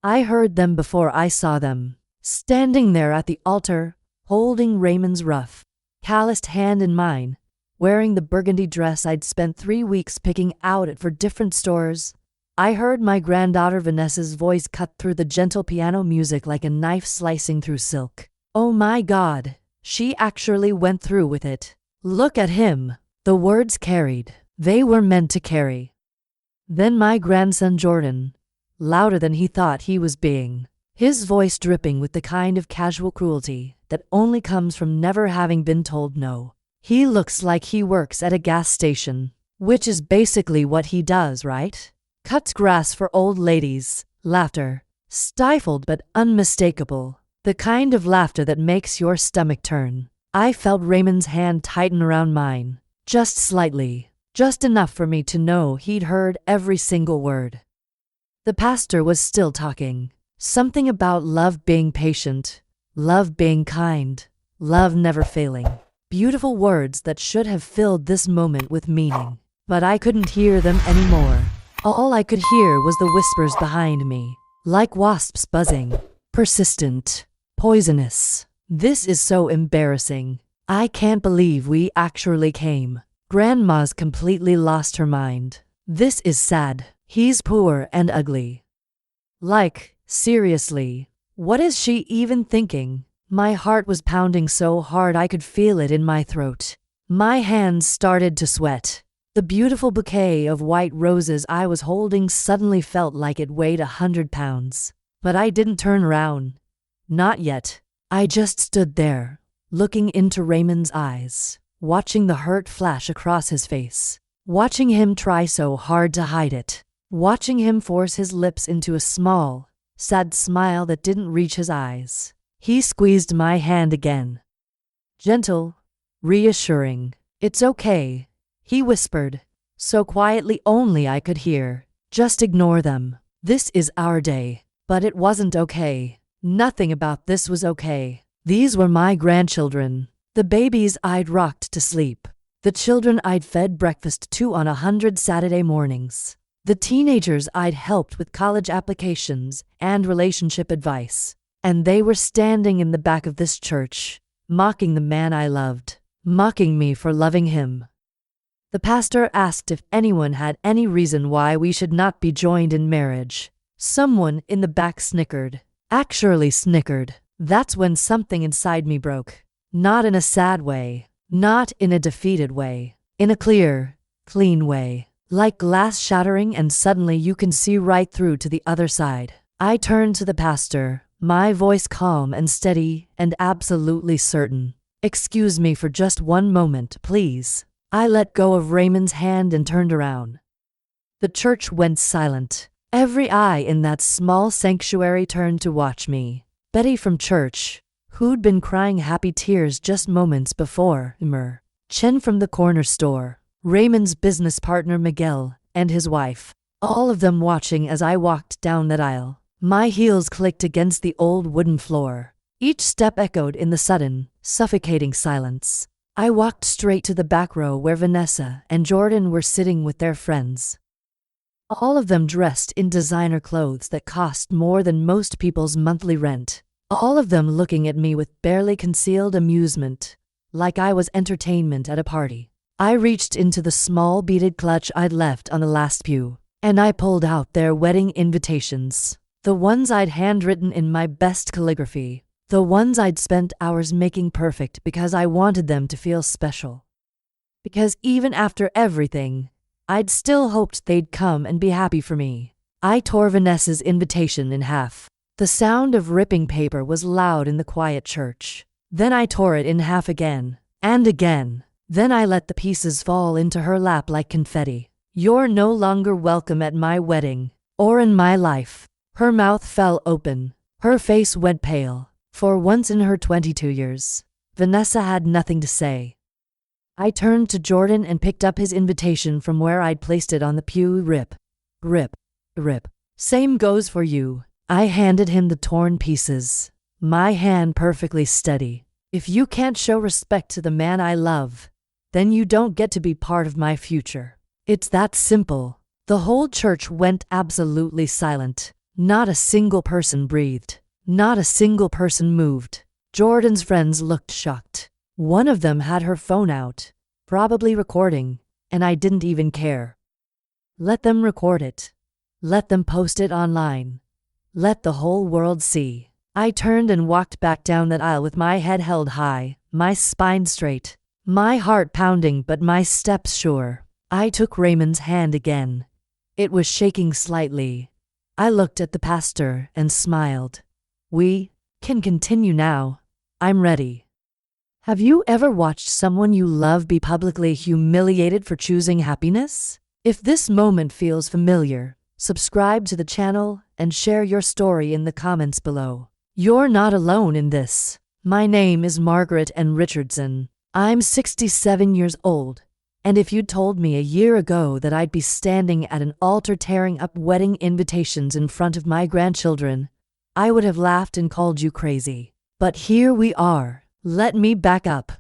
I heard them before I saw them, standing there at the altar, holding Raymond's rough, calloused hand in mine, wearing the burgundy dress I'd spent 3 weeks picking out at 4 different stores. I heard my granddaughter Vanessa's voice cut through the gentle piano music like a knife slicing through silk. Oh my God, she actually went through with it. Look at him. The words carried. They were meant to carry. Then my grandson Jordan, louder than he thought he was being, his voice dripping with the kind of casual cruelty that only comes from never having been told no. He looks like he works at a gas station, which is basically what he does, right? Cuts grass for old ladies. Laughter, stifled but unmistakable, the kind of laughter that makes your stomach turn. I felt Raymond's hand tighten around mine, just slightly, just enough for me to know he'd heard every single word. The pastor was still talking. Something about love being patient, love being kind, love never failing. Beautiful words that should have filled this moment with meaning. But I couldn't hear them anymore. All I could hear was the whispers behind me, like wasps buzzing, persistent, poisonous. This is so embarrassing. I can't believe we actually came. Grandma's completely lost her mind. This is sad. He's poor and ugly. Like, seriously, what is she even thinking? My heart was pounding so hard I could feel it in my throat. My hands started to sweat. The beautiful bouquet of white roses I was holding suddenly felt like it weighed 100 pounds. But I didn't turn around. Not yet. I just stood there, looking into Raymond's eyes, watching the hurt flash across his face, watching him try so hard to hide it, watching him force his lips into a small, sad smile that didn't reach his eyes. He squeezed my hand again. Gentle, reassuring. It's okay, he whispered, so quietly only I could hear. Just ignore them. This is our day. But it wasn't okay. Nothing about this was okay. These were my grandchildren, the babies I'd rocked to sleep, the children I'd fed breakfast to on 100 Saturday mornings, the teenagers I'd helped with college applications and relationship advice. And they were standing in the back of this church, mocking the man I loved, mocking me for loving him. The pastor asked if anyone had any reason why we should not be joined in marriage. Someone in the back snickered. Actually snickered. That's when something inside me broke. Not in a sad way. Not in a defeated way. In a clear, clean way. Like glass shattering and suddenly you can see right through to the other side. I turned to the pastor, my voice calm and steady and absolutely certain. Excuse me for just one moment, please. I let go of Raymond's hand and turned around. The church went silent. Every eye in that small sanctuary turned to watch me. Betty from church, who'd been crying happy tears just moments before, Chen from the corner store, Raymond's business partner Miguel, and his wife, all of them watching as I walked down that aisle. My heels clicked against the old wooden floor. Each step echoed in the sudden, suffocating silence. I walked straight to the back row where Vanessa and Jordan were sitting with their friends. All of them dressed in designer clothes that cost more than most people's monthly rent. All of them looking at me with barely concealed amusement, like I was entertainment at a party. I reached into the small beaded clutch I'd left on the last pew, and I pulled out their wedding invitations. The ones I'd handwritten in my best calligraphy. The ones I'd spent hours making perfect because I wanted them to feel special. Because even after everything, I'd still hoped they'd come and be happy for me. I tore Vanessa's invitation in half. The sound of ripping paper was loud in the quiet church. Then I tore it in half again, and again. Then I let the pieces fall into her lap like confetti. You're no longer welcome at my wedding, or in my life. Her mouth fell open. Her face went pale. For once in her 22 years, Vanessa had nothing to say. I turned to Jordan and picked up his invitation from where I'd placed it on the pew. Rip, rip, rip. Same goes for you. I handed him the torn pieces, my hand perfectly steady. If you can't show respect to the man I love, then you don't get to be part of my future. It's that simple. The whole church went absolutely silent. Not a single person breathed. Not a single person moved. Jordan's friends looked shocked. One of them had her phone out, probably recording, and I didn't even care. Let them record it. Let them post it online. Let the whole world see. I turned and walked back down that aisle with my head held high, my spine straight, my heart pounding but my steps sure. I took Raymond's hand again. It was shaking slightly. I looked at the pastor and smiled. We can continue now. I'm ready. Have you ever watched someone you love be publicly humiliated for choosing happiness? If this moment feels familiar, subscribe to the channel and share your story in the comments below. You're not alone in this. My name is Margaret N. Richardson. I'm 67 years old, and if you'd told me a year ago that I'd be standing at an altar tearing up wedding invitations in front of my grandchildren, I would have laughed and called you crazy. But here we are. Let me back up.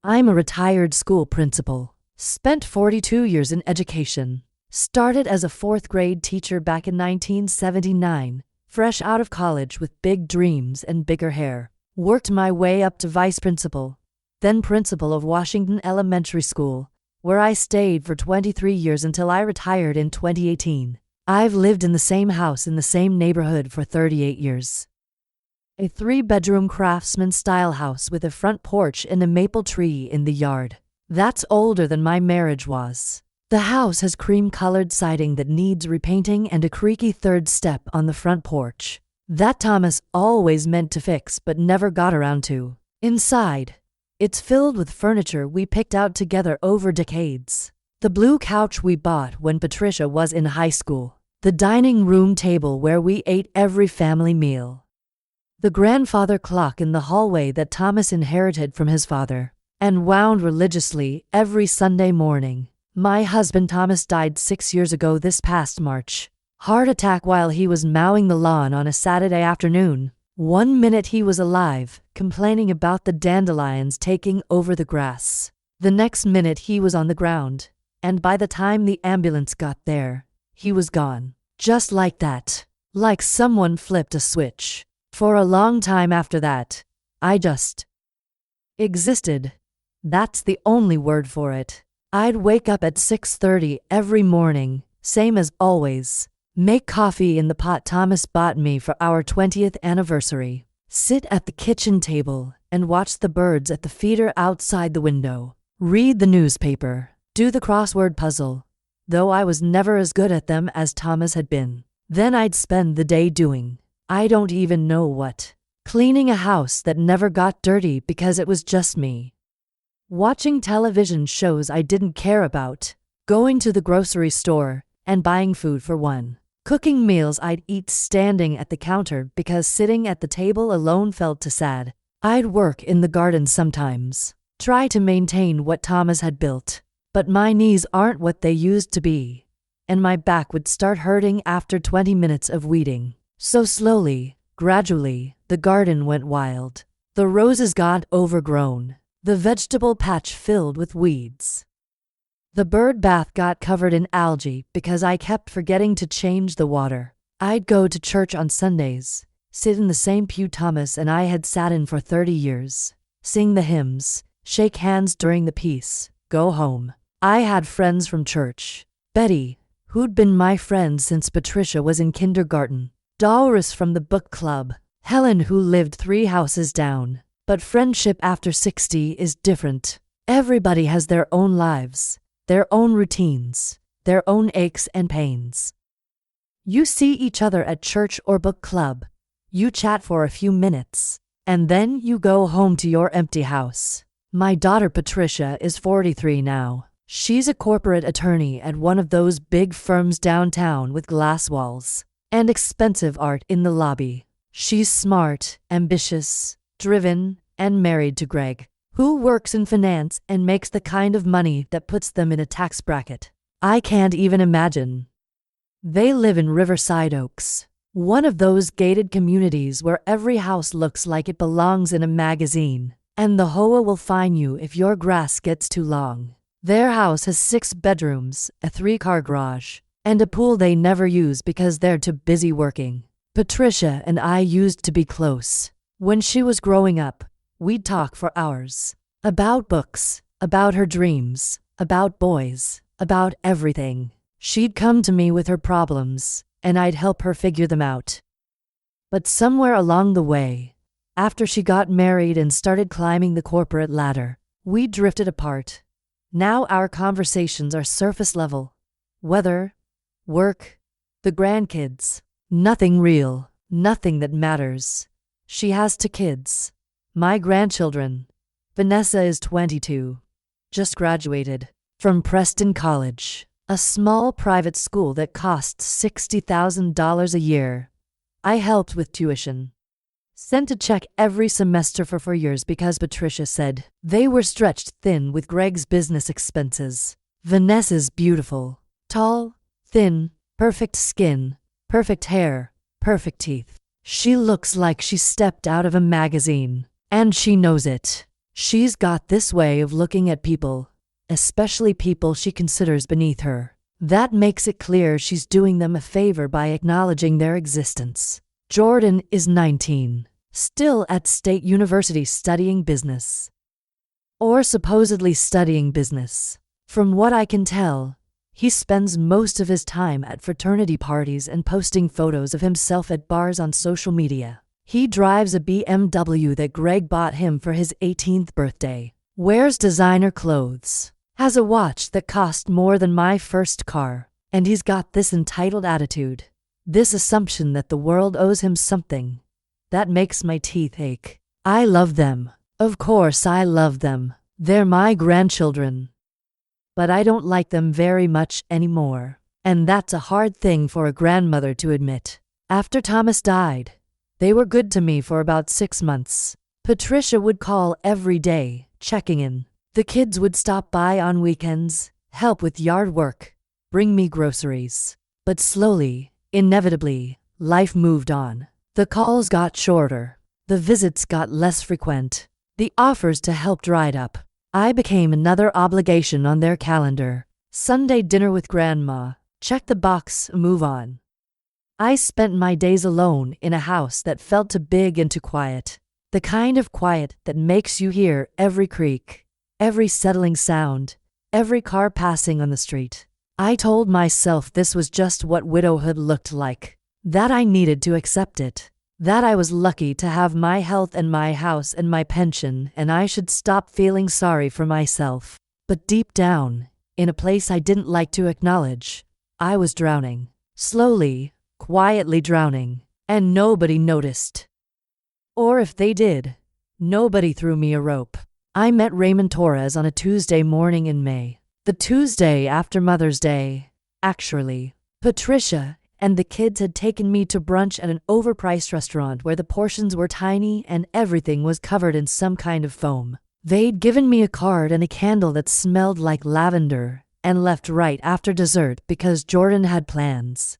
I'm a retired school principal. Spent 42 years in education. Started as a fourth-grade teacher back in 1979, fresh out of college with big dreams and bigger hair. Worked my way up to vice principal, then principal of Washington Elementary School, where I stayed for 23 years until I retired in 2018. I've lived in the same house in the same neighborhood for 38 years. A 3-bedroom craftsman-style house with a front porch and a maple tree in the yard. That's older than my marriage was. The house has cream-colored siding that needs repainting and a creaky third step on the front porch. That Thomas always meant to fix but never got around to. Inside, it's filled with furniture we picked out together over decades. The blue couch we bought when Patricia was in high school. The dining room table where we ate every family meal. The grandfather clock in the hallway that Thomas inherited from his father and wound religiously every Sunday morning. My husband Thomas died 6 years ago this past March. Heart attack while he was mowing the lawn on a Saturday afternoon. 1 minute he was alive, complaining about the dandelions taking over the grass. The next minute he was on the ground, and by the time the ambulance got there, he was gone. Just like that. Like someone flipped a switch. For a long time after that, I just existed. That's the only word for it. I'd wake up at 6:30 every morning, same as always. Make coffee in the pot Thomas bought me for our 20th anniversary. Sit at the kitchen table and watch the birds at the feeder outside the window. Read the newspaper. Do the crossword puzzle, though I was never as good at them as Thomas had been. Then I'd spend the day doing, I don't even know what. Cleaning a house that never got dirty because it was just me. Watching television shows I didn't care about. Going to the grocery store and buying food for one. Cooking meals I'd eat standing at the counter because sitting at the table alone felt too sad. I'd work in the garden sometimes. Try to maintain what Thomas had built. But my knees aren't what they used to be, and my back would start hurting after 20 minutes of weeding. So slowly, gradually, the garden went wild. The roses got overgrown. The vegetable patch filled with weeds. The bird bath got covered in algae because I kept forgetting to change the water. I'd go to church on Sundays, sit in the same pew Thomas and I had sat in for 30 years, sing the hymns, shake hands during the peace, go home. I had friends from church. Betty, who'd been my friend since Patricia was in kindergarten. Doris from the book club. Helen, who lived 3 houses down. But friendship after 60 is different. Everybody has their own lives, their own routines, their own aches and pains. You see each other at church or book club. You chat for a few minutes, and then you go home to your empty house. My daughter Patricia is 43 now. She's a corporate attorney at one of those big firms downtown with glass walls and expensive art in the lobby. She's smart, ambitious, driven, and married to Greg, who works in finance and makes the kind of money that puts them in a tax bracket I can't even imagine. They live in Riverside Oaks, one of those gated communities where every house looks like it belongs in a magazine, and the hoa will fine you if your grass gets too long. Their house has 6 bedrooms, a 3-car garage, and a pool they never use because they're too busy working. Patricia and I used to be close. When she was growing up, we'd talk for hours. About books, about her dreams, about boys, about everything. She'd come to me with her problems, and I'd help her figure them out. But somewhere along the way, after she got married and started climbing the corporate ladder, we drifted apart. Now our conversations are surface level. Weather, work, the grandkids. Nothing real, nothing that matters. She has 2 kids. My grandchildren. Vanessa is 22. Just graduated from Preston College, a small private school that costs $60,000 a year. I helped with tuition. Sent a check every semester for 4 years because Patricia said they were stretched thin with Greg's business expenses. Vanessa's beautiful, tall, thin, perfect skin, perfect hair, perfect teeth. She looks like she stepped out of a magazine, and she knows it. She's got this way of looking at people, especially people she considers beneath her, that makes it clear she's doing them a favor by acknowledging their existence. Jordan is 19, still at State University studying business. Or supposedly studying business. From what I can tell, he spends most of his time at fraternity parties and posting photos of himself at bars on social media. He drives a BMW that Greg bought him for his 18th birthday, wears designer clothes, has a watch that cost more than my first car, and he's got this entitled attitude, this assumption that the world owes him something. That makes my teeth ache. I love them. Of course I love them. They're my grandchildren. But I don't like them very much anymore. And that's a hard thing for a grandmother to admit. After Thomas died, they were good to me for about 6 months. Patricia would call every day, checking in. The kids would stop by on weekends, help with yard work, bring me groceries. But slowly, inevitably, life moved on. The calls got shorter. The visits got less frequent. The offers to help dried up. I became another obligation on their calendar. Sunday dinner with grandma. Check the box, move on. I spent my days alone in a house that felt too big and too quiet. The kind of quiet that makes you hear every creak, every settling sound, every car passing on the street. I told myself this was just what widowhood looked like, that I needed to accept it, that I was lucky to have my health and my house and my pension, and I should stop feeling sorry for myself. But deep down, in a place I didn't like to acknowledge, I was drowning. Slowly, quietly drowning, and nobody noticed. Or if they did, nobody threw me a rope. I met Raymond Torres on a Tuesday morning in May. The Tuesday after Mother's Day, actually. Patricia and the kids had taken me to brunch at an overpriced restaurant where the portions were tiny and everything was covered in some kind of foam. They'd given me a card and a candle that smelled like lavender and left right after dessert because Jordan had plans.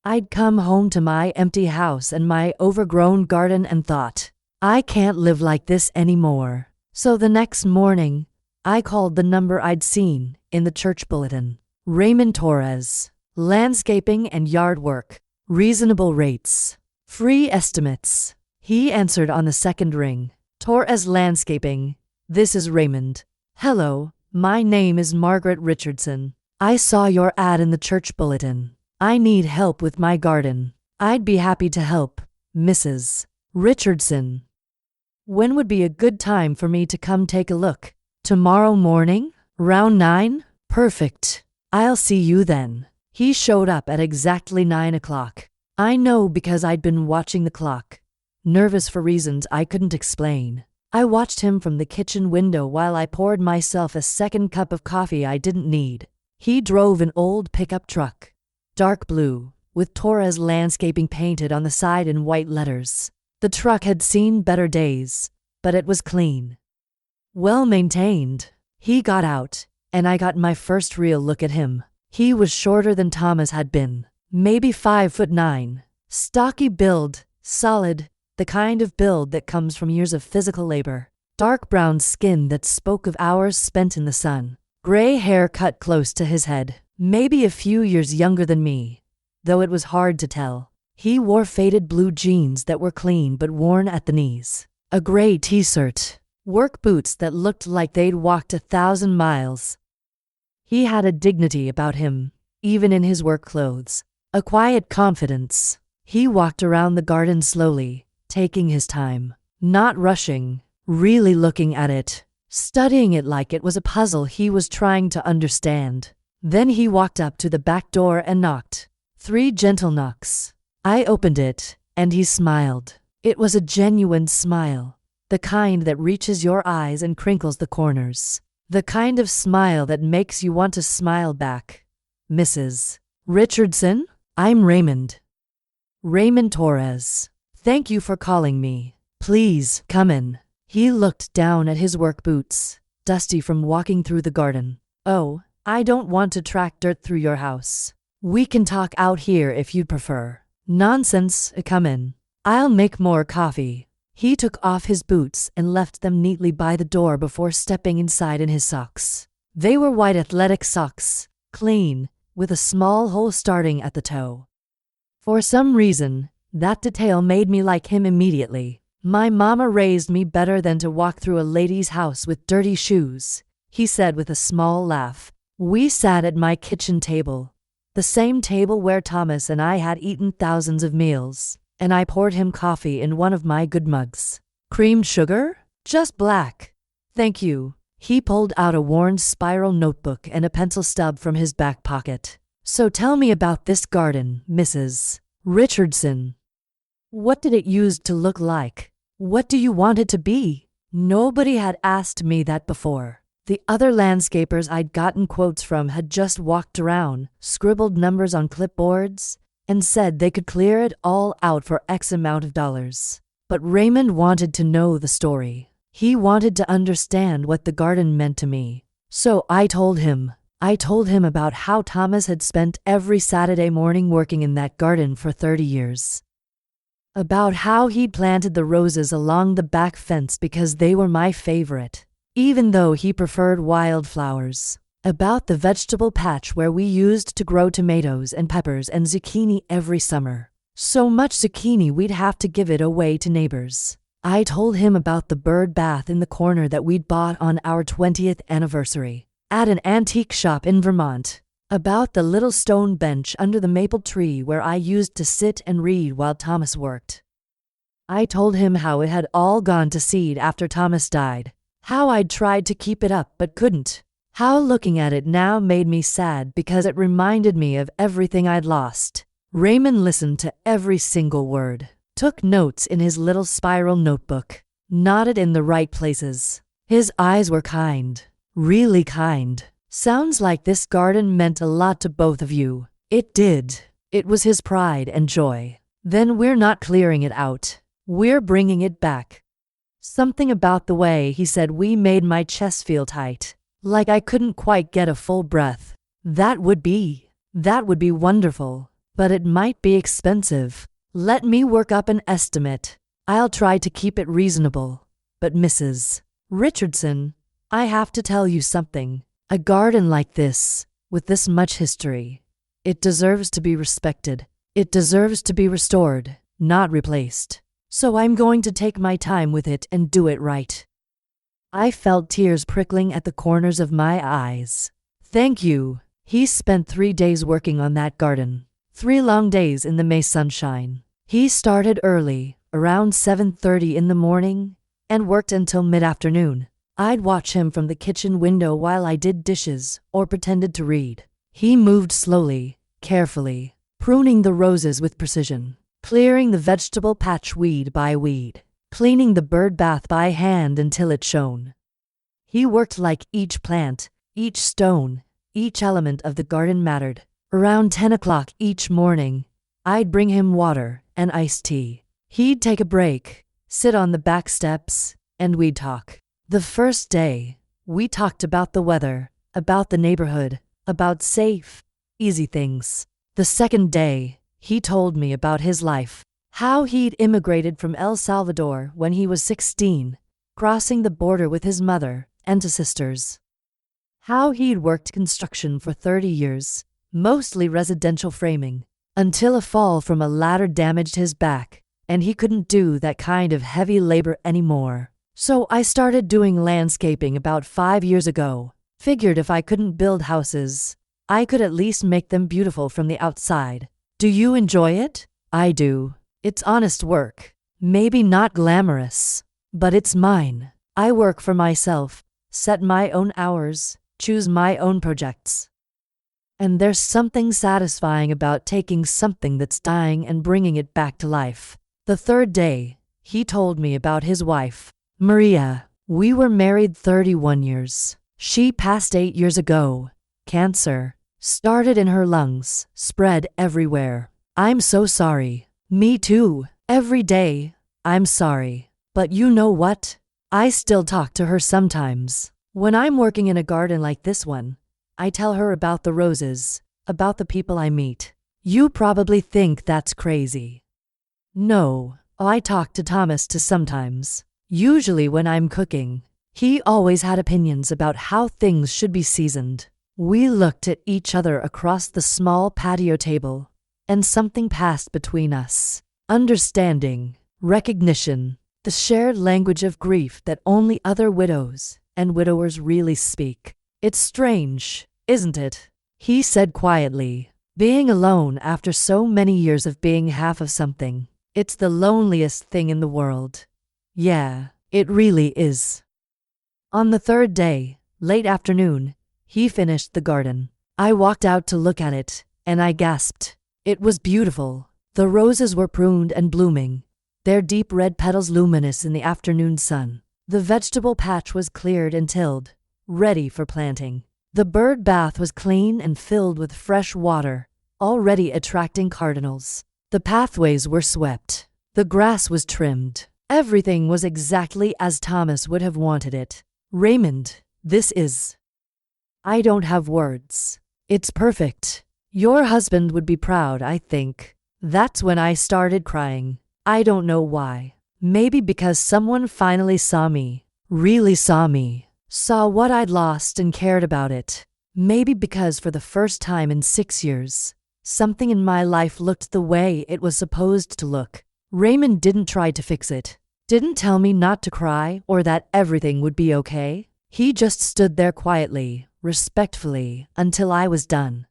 I'd come home to my empty house and my overgrown garden and thought, I can't live like this anymore. So the next morning, I called the number I'd seen in the church bulletin. Raymond Torres. Landscaping and yard work. Reasonable rates. Free estimates. He answered on the second ring. Torres Landscaping. This is Raymond. Hello, my name is Margaret Richardson. I saw your ad in the church bulletin. I need help with my garden. I'd be happy to help, Mrs. Richardson. When would be a good time for me to come take a look? Tomorrow morning? Round 9? Perfect. I'll see you then. He showed up at exactly 9 o'clock. I know because I'd been watching the clock. Nervous for reasons I couldn't explain. I watched him from the kitchen window while I poured myself a second cup of coffee I didn't need. He drove an old pickup truck. Dark blue, with Torres Landscaping painted on the side in white letters. The truck had seen better days, but it was clean. Well maintained. He got out, and I got my first real look at him. He was shorter than Thomas had been, maybe 5'9". Stocky build, solid, the kind of build that comes from years of physical labor. Dark brown skin that spoke of hours spent in the sun. Gray hair cut close to his head. maybe a few years younger than me, though it was hard to tell. He wore faded blue jeans that were clean but worn at the knees, a gray t-shirt, work boots that looked like they'd walked 1,000 miles. He had a dignity about him, even in his work clothes, a quiet confidence. He walked around the garden slowly, taking his time, not rushing, really looking at it, studying it like it was a puzzle he was trying to understand. Then he walked up to the back door and knocked. 3 gentle knocks. I opened it, and he smiled. It was a genuine smile, the kind that reaches your eyes and crinkles the corners, the kind of smile that makes you want to smile back. Mrs. Richardson? I'm Raymond. Raymond Torres. Thank you for calling me. Please, come in. He looked down at his work boots, dusty from walking through the garden. Oh, I don't want to track dirt through your house. We can talk out here if you'd prefer. Nonsense, come in. I'll make more coffee. He took off his boots and left them neatly by the door before stepping inside in his socks. They were white athletic socks, clean, with a small hole starting at the toe. For some reason, that detail made me like him immediately. My mama raised me better than to walk through a lady's house with dirty shoes, he said with a small laugh. We sat at my kitchen table, the same table where Thomas and I had eaten thousands of meals, and I poured him coffee in one of my good mugs. Cream sugar? Just black. Thank you. He pulled out a worn spiral notebook and a pencil stub from his back pocket. So tell me about this garden, Mrs. Richardson. What did it used to look like? What do you want it to be? Nobody had asked me that before. The other landscapers I'd gotten quotes from had just walked around, scribbled numbers on clipboards, and said they could clear it all out for X amount of dollars. But Raymond wanted to know the story. He wanted to understand what the garden meant to me. So I told him about how Thomas had spent every Saturday morning working in that garden for 30 years. About how he'd planted the roses along the back fence because they were my favorite, even though he preferred wildflowers. About the vegetable patch where we used to grow tomatoes and peppers and zucchini every summer. So much zucchini we'd have to give it away to neighbors. I told him about the bird bath in the corner that we'd bought on our 20th anniversary at an antique shop in Vermont. About the little stone bench under the maple tree where I used to sit and read while Thomas worked. I told him how it had all gone to seed after Thomas died, how I'd tried to keep it up but couldn't, how looking at it now made me sad because it reminded me of everything I'd lost. Raymond listened to every single word, took notes in his little spiral notebook, nodded in the right places. His eyes were kind, really kind. Sounds like this garden meant a lot to both of you. It did. It was his pride and joy. Then we're not clearing it out. We're bringing it back. Something about the way he said we made my chest feel tight, like I couldn't quite get a full breath. That would be wonderful, but it might be expensive. Let me work up an estimate. I'll try to keep it reasonable. But Mrs. Richardson, I have to tell you something. A garden like this, with this much history, it deserves to be respected. It deserves to be restored, not replaced. So I'm going to take my time with it and do it right. I felt tears prickling at the corners of my eyes. Thank you. He spent 3 days working on that garden. 3 long days in the May sunshine. He started early, around 7:30 in the morning, and worked until mid-afternoon. I'd watch him from the kitchen window while I did dishes or pretended to read. He moved slowly, carefully, pruning the roses with precision, clearing the vegetable patch weed by weed, cleaning the bird bath by hand until it shone. He worked like each plant, each stone, each element of the garden mattered. Around 10 o'clock each morning, I'd bring him water and iced tea. He'd take a break, sit on the back steps, and we'd talk. The first day, we talked about the weather, about the neighborhood, about safe, easy things. The second day, he told me about his life, how he'd immigrated from El Salvador when he was 16, crossing the border with his mother and 2 sisters. How he'd worked construction for 30 years, mostly residential framing, until a fall from a ladder damaged his back, and he couldn't do that kind of heavy labor anymore. So I started doing landscaping about 5 years ago. Figured if I couldn't build houses, I could at least make them beautiful from the outside. Do you enjoy it? I do. It's honest work. Maybe not glamorous, but it's mine. I work for myself, set my own hours, choose my own projects. And there's something satisfying about taking something that's dying and bringing it back to life. The third day, he told me about his wife, Maria. We were married 31 years. She passed 8 years ago. Cancer. Started in her lungs, spread everywhere. I'm so sorry. Me too. Every day, I'm sorry. But you know what? I still talk to her sometimes. When I'm working in a garden like this one, I tell her about the roses, about the people I meet. You probably think that's crazy. No, I talk to Thomas too sometimes. Usually when I'm cooking. He always had opinions about how things should be seasoned. We looked at each other across the small patio table, and something passed between us. Understanding, recognition, the shared language of grief that only other widows and widowers really speak. It's strange, isn't it? He said quietly. Being alone after so many years of being half of something. It's the loneliest thing in the world. Yeah, it really is. On the third day, late afternoon, he finished the garden. I walked out to look at it, and I gasped. It was beautiful. The roses were pruned and blooming, their deep red petals luminous in the afternoon sun. The vegetable patch was cleared and tilled, ready for planting. The bird bath was clean and filled with fresh water, already attracting cardinals. The pathways were swept. The grass was trimmed. Everything was exactly as Thomas would have wanted it. Raymond, this is... I don't have words. It's perfect. Your husband would be proud, I think. That's when I started crying. I don't know why. Maybe because someone finally saw me. Really saw me. Saw what I'd lost and cared about it. Maybe because for the first time in 6 years, something in my life looked the way it was supposed to look. Raymond didn't try to fix it. Didn't tell me not to cry or that everything would be okay. He just stood there quietly, respectfully, until I was done.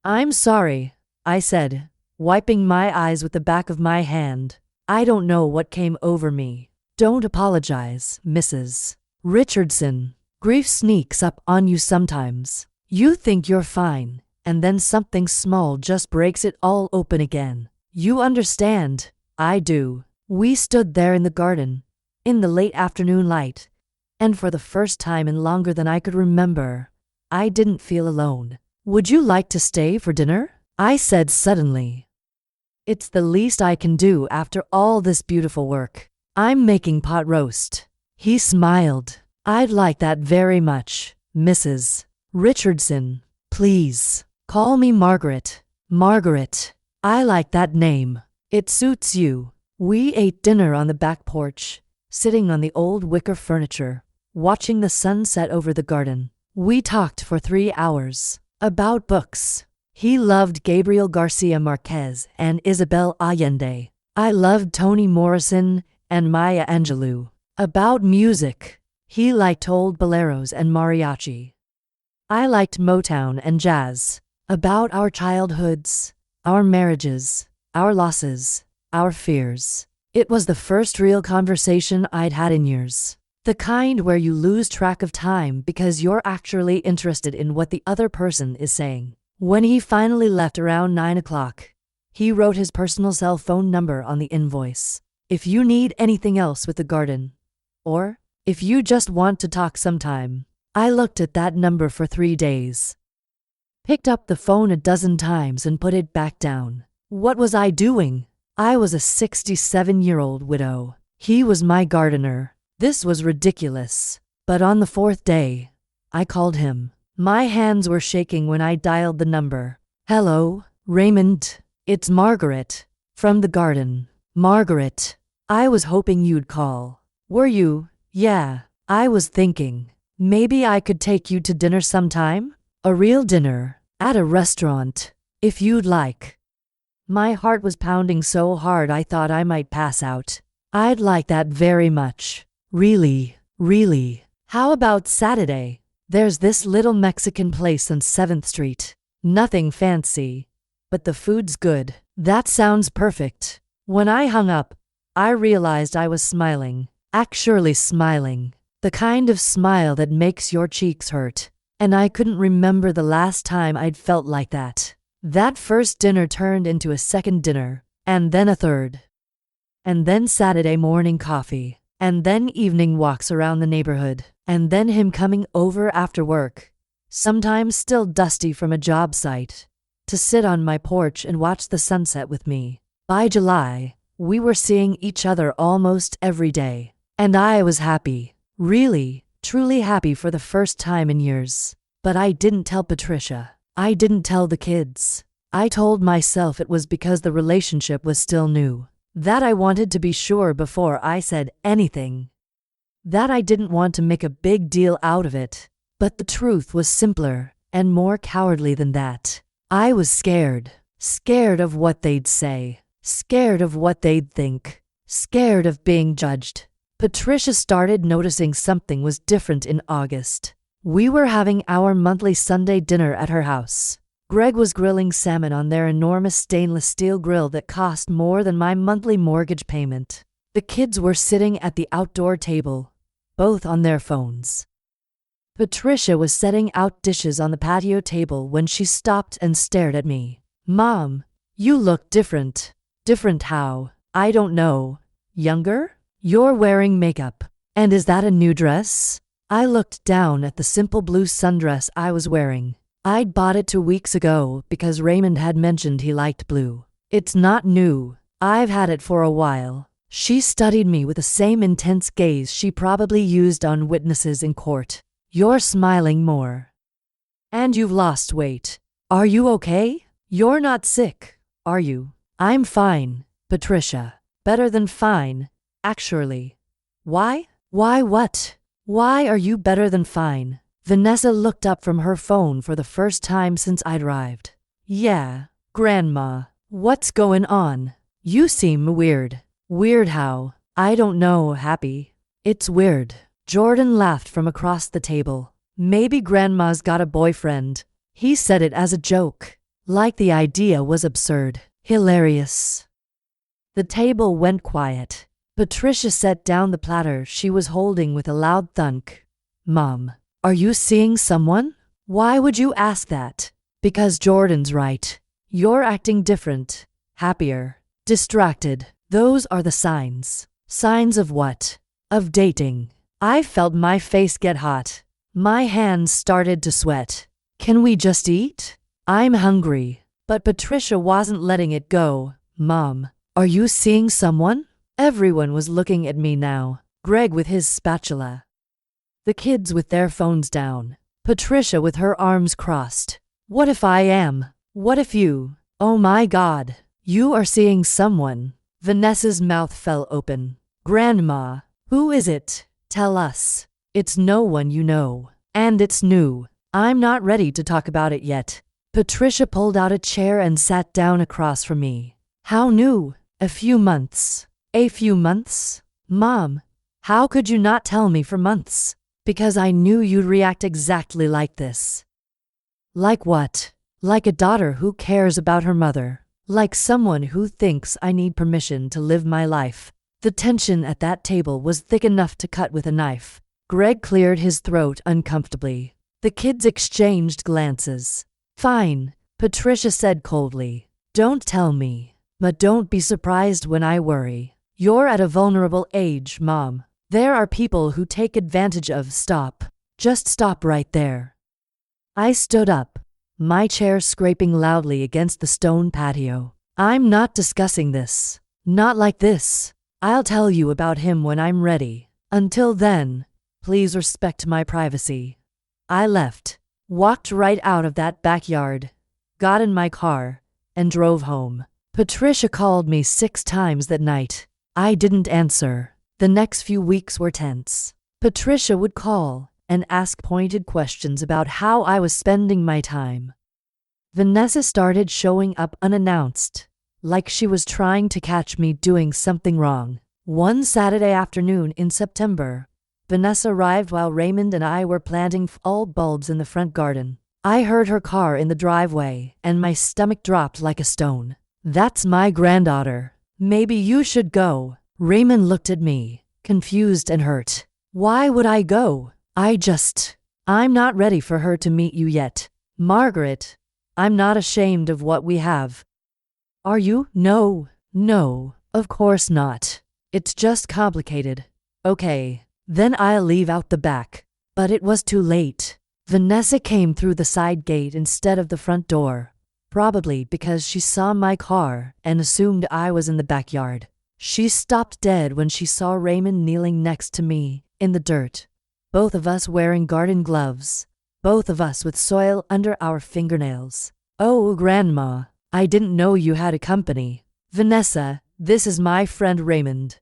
I'm sorry, I said, wiping my eyes with the back of my hand. I don't know what came over me. Don't apologize, Mrs. Richardson. Grief sneaks up on you sometimes. You think you're fine, and then something small just breaks it all open again. You understand? I do. We stood there in the garden, in the late afternoon light, and for the first time in longer than I could remember, I didn't feel alone. Would you like to stay for dinner? I said suddenly. It's the least I can do after all this beautiful work. I'm making pot roast. He smiled. I'd like that very much, Mrs. Richardson. Please, call me Margaret. Margaret. I like that name. It suits you. We ate dinner on the back porch, sitting on the old wicker furniture, watching the sun set over the garden. We talked for 3 hours. About books. He loved Gabriel Garcia Marquez and Isabel Allende. I loved Toni Morrison and Maya Angelou. About music. He liked old boleros and mariachi. I liked Motown and jazz. About our childhoods, our marriages, our losses, our fears. It was the first real conversation I'd had in years. The kind where you lose track of time because you're actually interested in what the other person is saying. When he finally left around 9 o'clock, he wrote his personal cell phone number on the invoice. If you need anything else with the garden, or if you just want to talk sometime. I looked at that number for 3 days. Picked up the phone a dozen times and put it back down. What was I doing? I was a 67-year-old widow. He was my gardener. This was ridiculous. But on the 4th day, I called him. My hands were shaking when I dialed the number. Hello, Raymond. It's Margaret. From the garden. Margaret. I was hoping you'd call. Were you? Yeah. I was thinking. Maybe I could take you to dinner sometime? A real dinner. At a restaurant, if you'd like. My heart was pounding so hard I thought I might pass out. I'd like that very much. Really, really. How about Saturday? There's this little Mexican place on 7th Street. Nothing fancy, but the food's good. That sounds perfect. When I hung up, I realized I was smiling. Actually smiling. The kind of smile that makes your cheeks hurt. And I couldn't remember the last time I'd felt like that. That first dinner turned into a second dinner, and then a third. And then Saturday morning coffee, and then evening walks around the neighborhood, and then him coming over after work, sometimes still dusty from a job site, to sit on my porch and watch the sunset with me. By July, we were seeing each other almost every day, and I was happy, really, truly happy for the first time in years. But I didn't tell Patricia. I didn't tell the kids. I told myself it was because the relationship was still new. That I wanted to be sure before I said anything. That I didn't want to make a big deal out of it. But the truth was simpler and more cowardly than that. I was scared. Scared of what they'd say. Scared of what they'd think. Scared of being judged. Patricia started noticing something was different in August. We were having our monthly Sunday dinner at her house. Greg was grilling salmon on their enormous stainless steel grill that cost more than my monthly mortgage payment. The kids were sitting at the outdoor table, both on their phones. Patricia was setting out dishes on the patio table when she stopped and stared at me. "Mom, you look different." "Different how?" "I don't know. Younger? You're wearing makeup. And is that a new dress?" I looked down at the simple blue sundress I was wearing. I'd bought it 2 weeks ago because Raymond had mentioned he liked blue. "It's not new. I've had it for a while." She studied me with the same intense gaze she probably used on witnesses in court. "You're smiling more. And you've lost weight. Are you okay? You're not sick, are you?" "I'm fine, Patricia. Better than fine, actually." "Why? Why what? Why are you better than fine?" Vanessa looked up from her phone for the first time since I'd arrived. "Yeah, Grandma. What's going on? You seem weird." "Weird how?" "I don't know, Happy. It's weird." Jordan laughed from across the table. "Maybe Grandma's got a boyfriend." He said it as a joke, like the idea was absurd. Hilarious. The table went quiet. Patricia set down the platter she was holding with a loud thunk. "Mom, are you seeing someone?" "Why would you ask that?" "Because Jordan's right. You're acting different, happier, distracted. Those are the signs." "Signs of what?" "Of dating." I felt my face get hot. My hands started to sweat. "Can we just eat? I'm hungry." But Patricia wasn't letting it go. "Mom, are you seeing someone?" Everyone was looking at me now. Greg with his spatula. The kids with their phones down. Patricia with her arms crossed. "What if I am? What if you? Oh my God. You are seeing someone." Vanessa's mouth fell open. "Grandma, who is it? Tell us." "It's no one you know. And it's new. I'm not ready to talk about it yet." Patricia pulled out a chair and sat down across from me. "How new?" "A few months." "A few months?" "Mom, how could you not tell me for months?" "Because I knew you'd react exactly like this." "Like what?" "Like a daughter who cares about her mother. Like someone who thinks I need permission to live my life." The tension at that table was thick enough to cut with a knife. Greg cleared his throat uncomfortably. The kids exchanged glances. "Fine," Patricia said coldly. "Don't tell me. But don't be surprised when I worry. You're at a vulnerable age, Mom. There are people who take advantage of." "Stop. Just stop right there." I stood up, my chair scraping loudly against the stone patio. "I'm not discussing this. Not like this. I'll tell you about him when I'm ready. Until then, please respect my privacy." I left, walked right out of that backyard, got in my car, and drove home. Patricia called me 6 times that night. I didn't answer. The next few weeks were tense. Patricia would call and ask pointed questions about how I was spending my time. Vanessa started showing up unannounced, like she was trying to catch me doing something wrong. One Saturday afternoon in September, Vanessa arrived while Raymond and I were planting fall bulbs in the front garden. I heard her car in the driveway, and my stomach dropped like a stone. "That's my granddaughter. Maybe you should go." Raymond looked at me, confused and hurt. "Why would I go? I'm not ready for her to meet you yet. Margaret, I'm not ashamed of what we have." "Are you?" No, of course not. It's just complicated." "Okay, then I'll leave out the back." But it was too late. Vanessa came through the side gate instead of the front door, probably because she saw my car and assumed I was in the backyard. She stopped dead when she saw Raymond kneeling next to me in the dirt, both of us wearing garden gloves, both of us with soil under our fingernails. "Oh, Grandma, I didn't know you had a company." "Vanessa, this is my friend Raymond."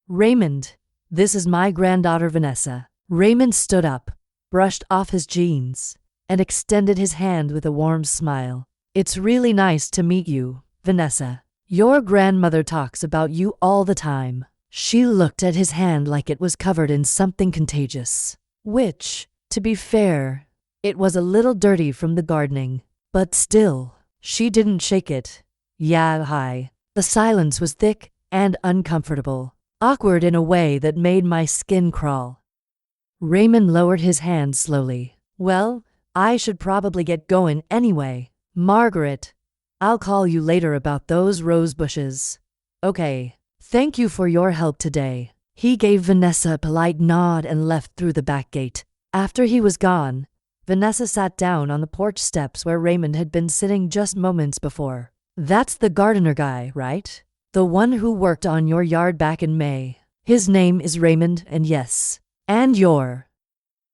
"Raymond, this is my granddaughter Vanessa." Raymond stood up, brushed off his jeans, and extended his hand with a warm smile. "It's really nice to meet you, Vanessa. Your grandmother talks about you all the time." She looked at his hand like it was covered in something contagious, which, to be fair, it was a little dirty from the gardening. But still, she didn't shake it. "Yeah, hi." The silence was thick and uncomfortable, awkward in a way that made my skin crawl. Raymond lowered his hand slowly. "Well, I should probably get going anyway. Margaret, I'll call you later about those rose bushes." "Okay. Thank you for your help today." He gave Vanessa a polite nod and left through the back gate. After he was gone, Vanessa sat down on the porch steps where Raymond had been sitting just moments before. "That's the gardener guy, right? The one who worked on your yard back in May. His name is Raymond, and yes. And you're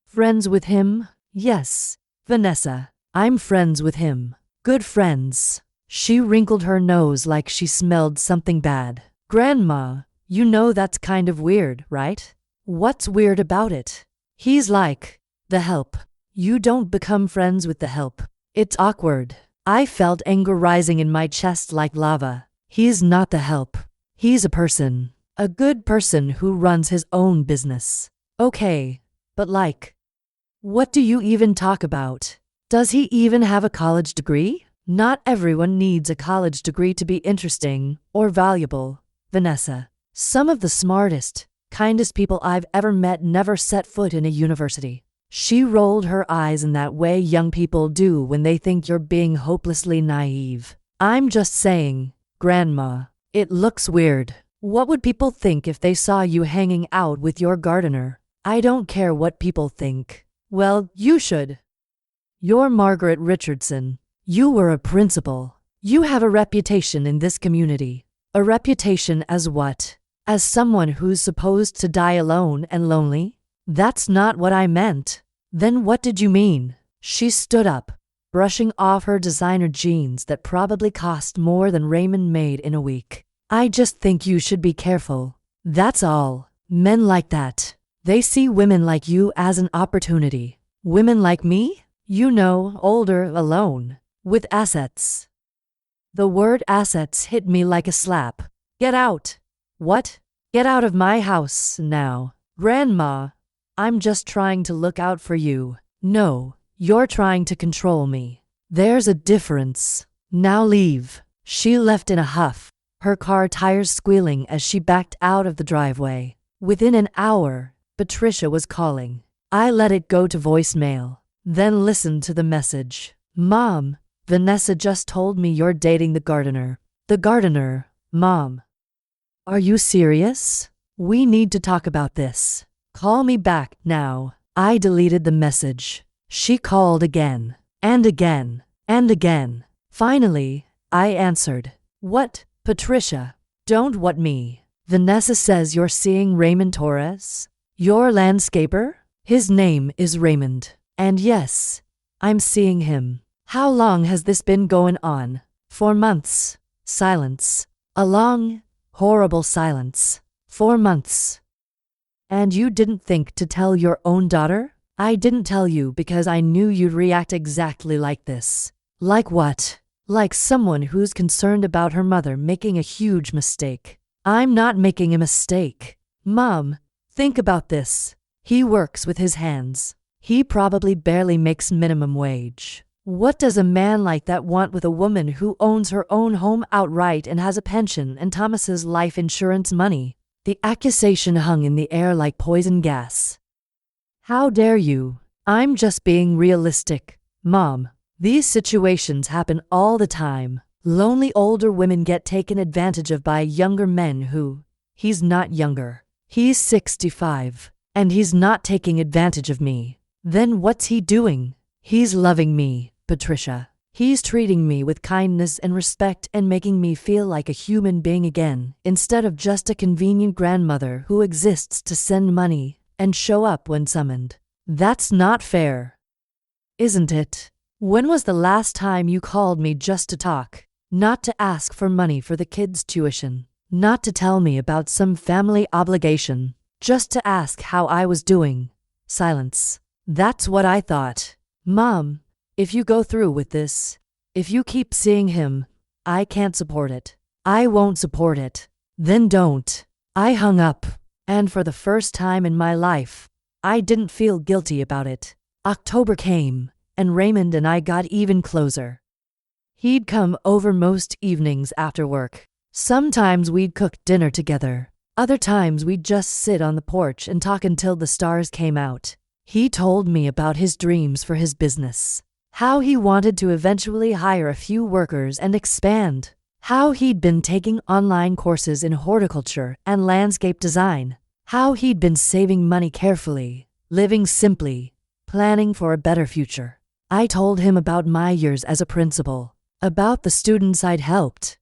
friends with him?" "Yes, Vanessa, I'm friends with him. Good friends." She wrinkled her nose like she smelled something bad. "Grandma, you know that's kind of weird, right?" "What's weird about it?" "He's like the help. You don't become friends with the help. It's awkward." I felt anger rising in my chest like lava. "He's not the help. He's a person. A good person who runs his own business." "Okay, but what do you even talk about? Does he even have a college degree?" "Not everyone needs a college degree to be interesting or valuable, Vanessa. Some of the smartest, kindest people I've ever met never set foot in a university." She rolled her eyes in that way young people do when they think you're being hopelessly naive. "I'm just saying, Grandma, it looks weird. What would people think if they saw you hanging out with your gardener?" "I don't care what people think." "Well, you should. You're Margaret Richardson. You were a principal. You have a reputation in this community." "A reputation as what? As someone who's supposed to die alone and lonely?" "That's not what I meant." "Then what did you mean?" She stood up, brushing off her designer jeans that probably cost more than Raymond made in a week. "I just think you should be careful. That's all. Men like that, they see women like you as an opportunity. Women like me? You know, older, alone, with assets." The word assets hit me like a slap. "Get out." "What?" "Get out of my house now." "Grandma, I'm just trying to look out for you." "No, you're trying to control me. There's a difference. Now leave." She left in a huff, her car tires squealing as she backed out of the driveway. Within an hour, Patricia was calling. I let it go to voicemail, then listened to the message. "Mom, Vanessa just told me you're dating the gardener." "The gardener, Mom? Are you serious? We need to talk about this. Call me back now." I deleted the message. She called again, and again, and again. Finally, I answered. "What, Patricia? Don't what me? Vanessa says you're seeing Raymond Torres? Your landscaper? His name is Raymond. And yes, I'm seeing him." "How long has this been going on?" "4 months." Silence. A long, horrible silence. 4 months. "And you didn't think to tell your own daughter?" "I didn't tell you because I knew you'd react exactly like this. Like what? Like someone who's concerned about her mother making a huge mistake. I'm not making a mistake. Mom, think about this. He works with his hands. He probably barely makes minimum wage. What does a man like that want with a woman who owns her own home outright and has a pension and Thomas's life insurance money? The accusation hung in the air like poison gas. How dare you? I'm just being realistic, Mom. These situations happen all the time. Lonely older women get taken advantage of by younger men who, he's not younger. He's 65, and he's not taking advantage of me. Then what's he doing? He's loving me, Patricia. He's treating me with kindness and respect and making me feel like a human being again, instead of just a convenient grandmother who exists to send money and show up when summoned. That's not fair, isn't it? When was the last time you called me just to talk? Not to ask for money for the kids' tuition. Not to tell me about some family obligation. Just to ask how I was doing. Silence. That's what I thought. Mom, if you go through with this, if you keep seeing him, I can't support it. I won't support it. Then don't. I hung up. And for the first time in my life, I didn't feel guilty about it. October came, and Raymond and I got even closer. He'd come over most evenings after work. Sometimes we'd cook dinner together. Other times we'd just sit on the porch and talk until the stars came out. He told me about his dreams for his business. How he wanted to eventually hire a few workers and expand. How he'd been taking online courses in horticulture and landscape design. How he'd been saving money carefully, living simply, planning for a better future. I told him about my years as a principal, about the students I'd helped,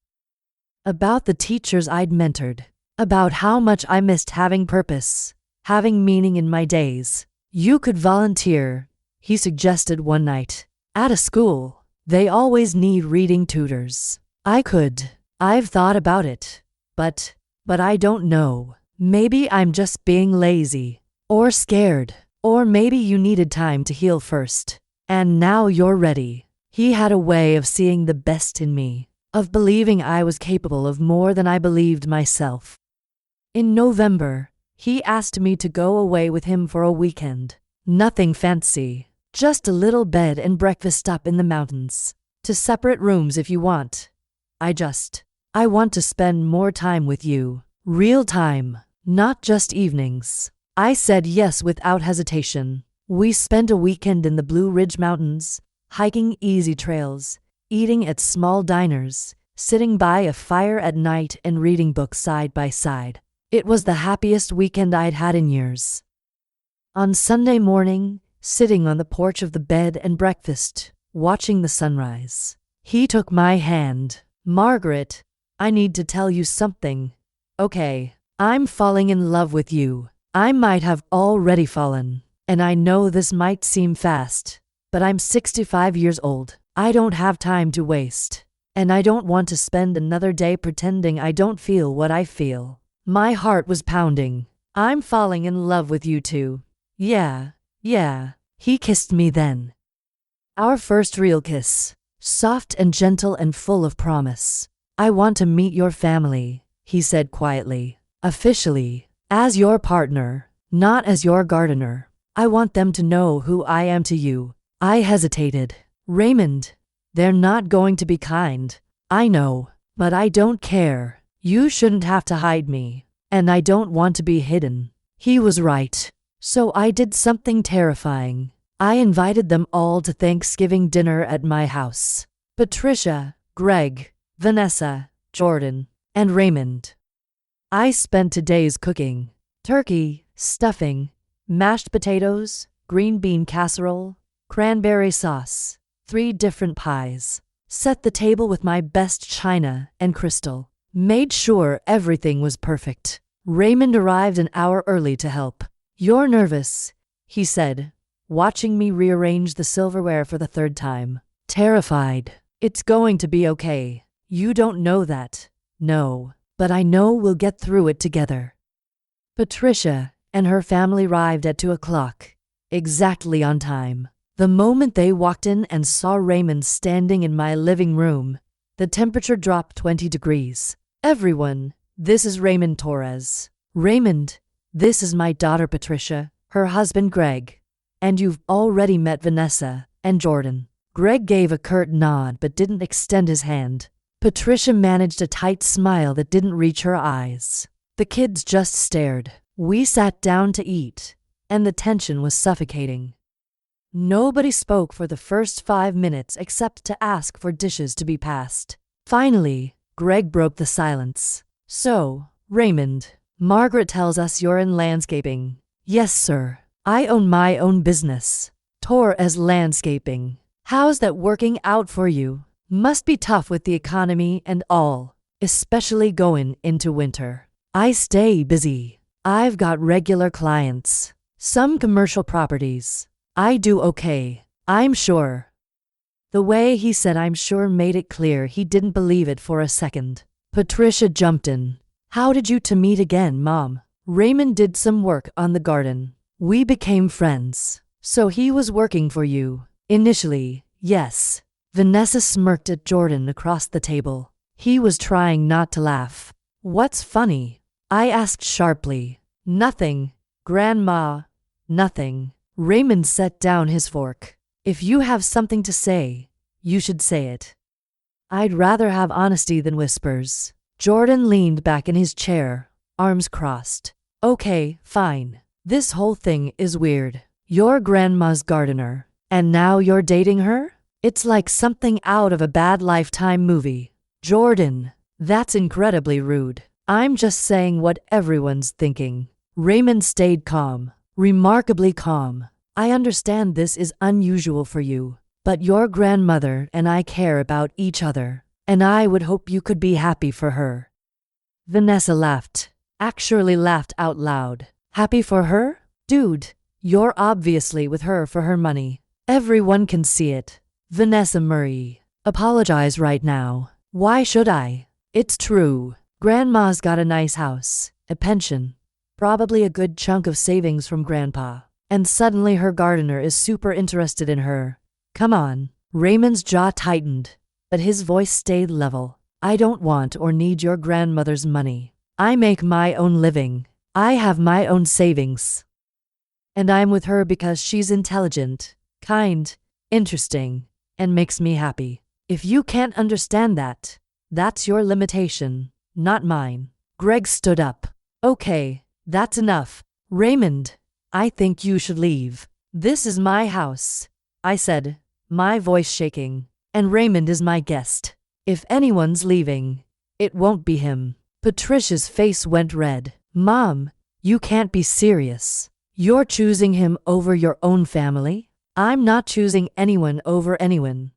about the teachers I'd mentored, about how much I missed having purpose, having meaning in my days. You could volunteer, he suggested one night. At a school, they always need reading tutors. I could. I've thought about it. But I don't know. Maybe I'm just being lazy. Or scared. Or maybe you needed time to heal first. And now you're ready. He had a way of seeing the best in me, of believing I was capable of more than I believed myself. In November, he asked me to go away with him for a weekend. Nothing fancy. Just a little bed and breakfast up in the mountains. To separate rooms if you want. I want to spend more time with you. Real time, not just evenings. I said yes without hesitation. We spent a weekend in the Blue Ridge Mountains, hiking easy trails, eating at small diners, sitting by a fire at night and reading books side by side. It was the happiest weekend I'd had in years. On Sunday morning, sitting on the porch of the bed and breakfast, watching the sunrise, he took my hand. Margaret, I need to tell you something. Okay, I'm falling in love with you. I might have already fallen, and I know this might seem fast, but I'm 65 years old. I don't have time to waste, and I don't want to spend another day pretending I don't feel what I feel. My heart was pounding. I'm falling in love with you too. Yeah. He kissed me then. Our first real kiss. Soft and gentle and full of promise. I want to meet your family, he said quietly. Officially, as your partner, not as your gardener. I want them to know who I am to you. I hesitated. Raymond, they're not going to be kind. I know, but I don't care. You shouldn't have to hide me, and I don't want to be hidden. He was right. So I did something terrifying. I invited them all to Thanksgiving dinner at my house. Patricia, Greg, Vanessa, Jordan, and Raymond. I spent 2 days cooking. Turkey, stuffing, mashed potatoes, green bean casserole, cranberry sauce, 3 different pies. Set the table with my best china and crystal. Made sure everything was perfect. Raymond arrived an hour early to help. You're nervous, he said, watching me rearrange the silverware for the 3rd time. Terrified. It's going to be okay. You don't know that. No, but I know we'll get through it together. Patricia and her family arrived at 2 o'clock, exactly on time. The moment they walked in and saw Raymond standing in my living room, the temperature dropped 20 degrees. Everyone, this is Raymond Torres. Raymond, this is my daughter Patricia, her husband Greg. And you've already met Vanessa and Jordan. Greg gave a curt nod but didn't extend his hand. Patricia managed a tight smile that didn't reach her eyes. The kids just stared. We sat down to eat, and the tension was suffocating. Nobody spoke for the first 5 minutes except to ask for dishes to be passed. Finally, Greg broke the silence. So, Raymond, Margaret tells us you're in landscaping. Yes, sir. I own my own business. Torres Landscaping. How's that working out for you? Must be tough with the economy and all, especially going into winter. I stay busy. I've got regular clients. Some commercial properties. I do okay, I'm sure. The way he said I'm sure made it clear he didn't believe it for a second. Patricia jumped in. How did you two meet again, Mom? Raymond did some work on the garden. We became friends. So he was working for you. Initially, yes. Vanessa smirked at Jordan across the table. He was trying not to laugh. What's funny? I asked sharply. Nothing, Grandma, nothing. Raymond set down his fork. If you have something to say, you should say it. I'd rather have honesty than whispers. Jordan leaned back in his chair, arms crossed. Okay, fine. This whole thing is weird. You're Grandma's gardener, and now you're dating her? It's like something out of a bad Lifetime movie. Jordan, that's incredibly rude. I'm just saying what everyone's thinking. Raymond stayed calm. Remarkably calm. I understand this is unusual for you, but your grandmother and I care about each other, and I would hope you could be happy for her. Vanessa laughed. Actually laughed out loud. Happy for her? Dude, you're obviously with her for her money. Everyone can see it. Vanessa Murray. Apologize right now. Why should I? It's true. Grandma's got a nice house, a pension. Probably a good chunk of savings from Grandpa. And suddenly her gardener is super interested in her. Come on. Raymond's jaw tightened, but his voice stayed level. I don't want or need your grandmother's money. I make my own living. I have my own savings. And I'm with her because she's intelligent, kind, interesting, and makes me happy. If you can't understand that, that's your limitation, not mine. Greg stood up. Okay. That's enough. Raymond, I think you should leave. This is my house, I said, my voice shaking. And Raymond is my guest. If anyone's leaving, it won't be him. Patricia's face went red. Mom, you can't be serious. You're choosing him over your own family? I'm not choosing anyone over anyone.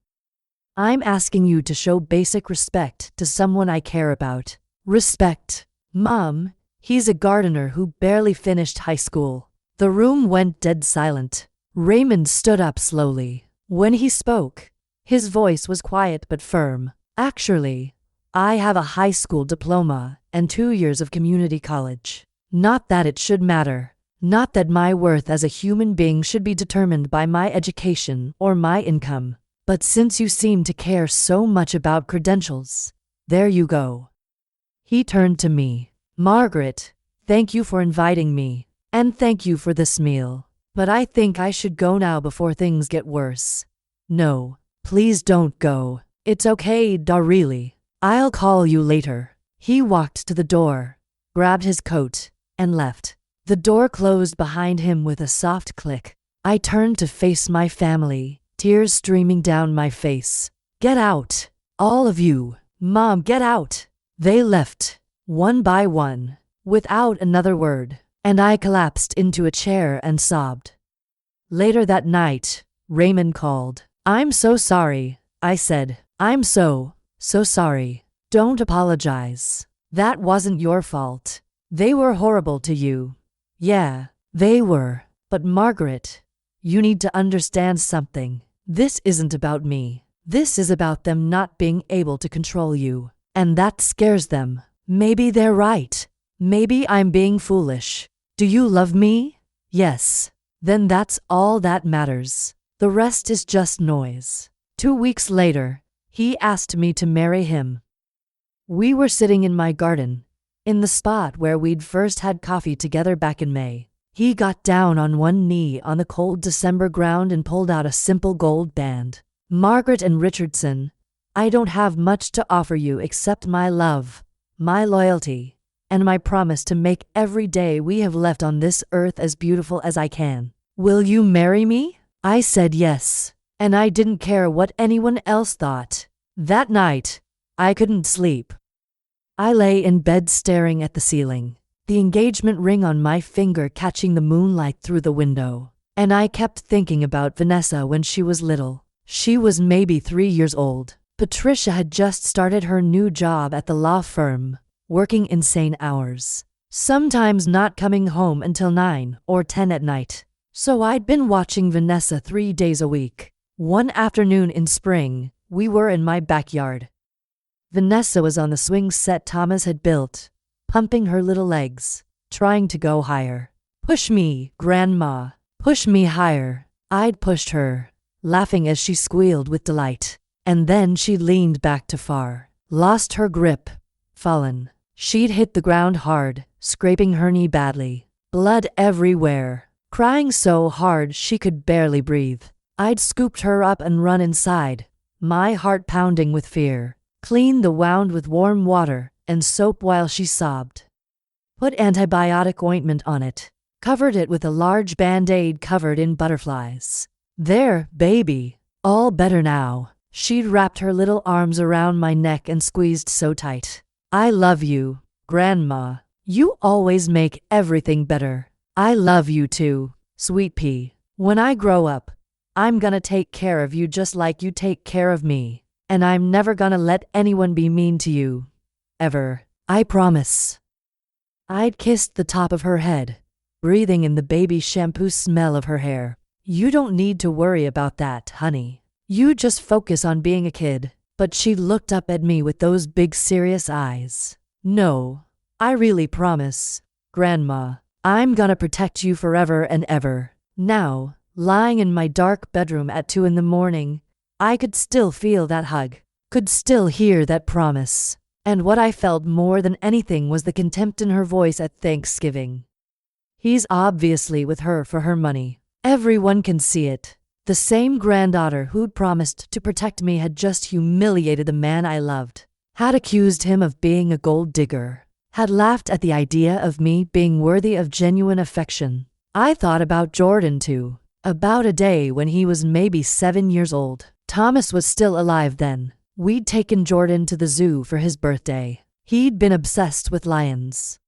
I'm asking you to show basic respect to someone I care about. Respect. Mom, he's a gardener who barely finished high school. The room went dead silent. Raymond stood up slowly. When he spoke, his voice was quiet but firm. Actually, I have a high school diploma and 2 years of community college. Not that it should matter. Not that my worth as a human being should be determined by my education or my income. But since you seem to care so much about credentials, there you go. He turned to me. Margaret, thank you for inviting me, and thank you for this meal. But I think I should go now before things get worse. No, please don't go. It's okay, really. I'll call you later. He walked to the door, grabbed his coat, and left. The door closed behind him with a soft click. I turned to face my family, tears streaming down my face. Get out! All of you! Mom, get out! They left. One by one, without another word, and I collapsed into a chair and sobbed. Later that night, Raymond called. I'm so sorry, I said. I'm so sorry. Don't apologize. That wasn't your fault. They were horrible to you. Yeah, they were. But Margaret, you need to understand something. This isn't about me. This is about them not being able to control you. And that scares them. Maybe they're right. Maybe I'm being foolish. Do you love me? Yes. Then that's all that matters. The rest is just noise. 2 weeks later, he asked me to marry him. We were sitting in my garden, in the spot where we'd first had coffee together back in May. He got down on one knee on the cold December ground and pulled out a simple gold band. "Margaret and Richardson, I don't have much to offer you except my love, my loyalty, and my promise to make every day we have left on this earth as beautiful as I can. Will you marry me?" I said yes, and I didn't care what anyone else thought. That night, I couldn't sleep. I lay in bed staring at the ceiling, the engagement ring on my finger catching the moonlight through the window. And I kept thinking about Vanessa when she was little. She was maybe 3 years old. Patricia had just started her new job at the law firm, working insane hours, sometimes not coming home until 9 or 10 at night. So I'd been watching Vanessa 3 days a week. One afternoon in spring, we were in my backyard. Vanessa was on the swing set Thomas had built, pumping her little legs, trying to go higher. "Push me, Grandma, push me higher." I'd pushed her, laughing as she squealed with delight. And then she leaned back too far, lost her grip, fallen. She'd hit the ground hard, scraping her knee badly, blood everywhere, crying so hard she could barely breathe. I'd scooped her up and run inside, my heart pounding with fear, cleaned the wound with warm water and soap while she sobbed. Put antibiotic ointment on it, covered it with a large Band-Aid covered in butterflies. "There, baby, all better now." She'd wrapped her little arms around my neck and squeezed so tight. "I love you, Grandma. You always make everything better. I love you too, sweet pea. When I grow up, I'm gonna take care of you just like you take care of me. And I'm never gonna let anyone be mean to you. Ever. I promise." I'd kissed the top of her head, breathing in the baby shampoo smell of her hair. "You don't need to worry about that, honey. You just focus on being a kid." But she looked up at me with those big serious eyes. "No, I really promise, Grandma. I'm gonna protect you forever and ever." Now, lying in my dark bedroom at 2 in the morning, I could still feel that hug, could still hear that promise. And what I felt more than anything was the contempt in her voice at Thanksgiving. "He's obviously with her for her money. Everyone can see it." The same granddaughter who'd promised to protect me had just humiliated the man I loved, had accused him of being a gold digger, had laughed at the idea of me being worthy of genuine affection. I thought about Jordan too, about a day when he was maybe 7 years old. Thomas was still alive then. We'd taken Jordan to the zoo for his birthday. He'd been obsessed with lions.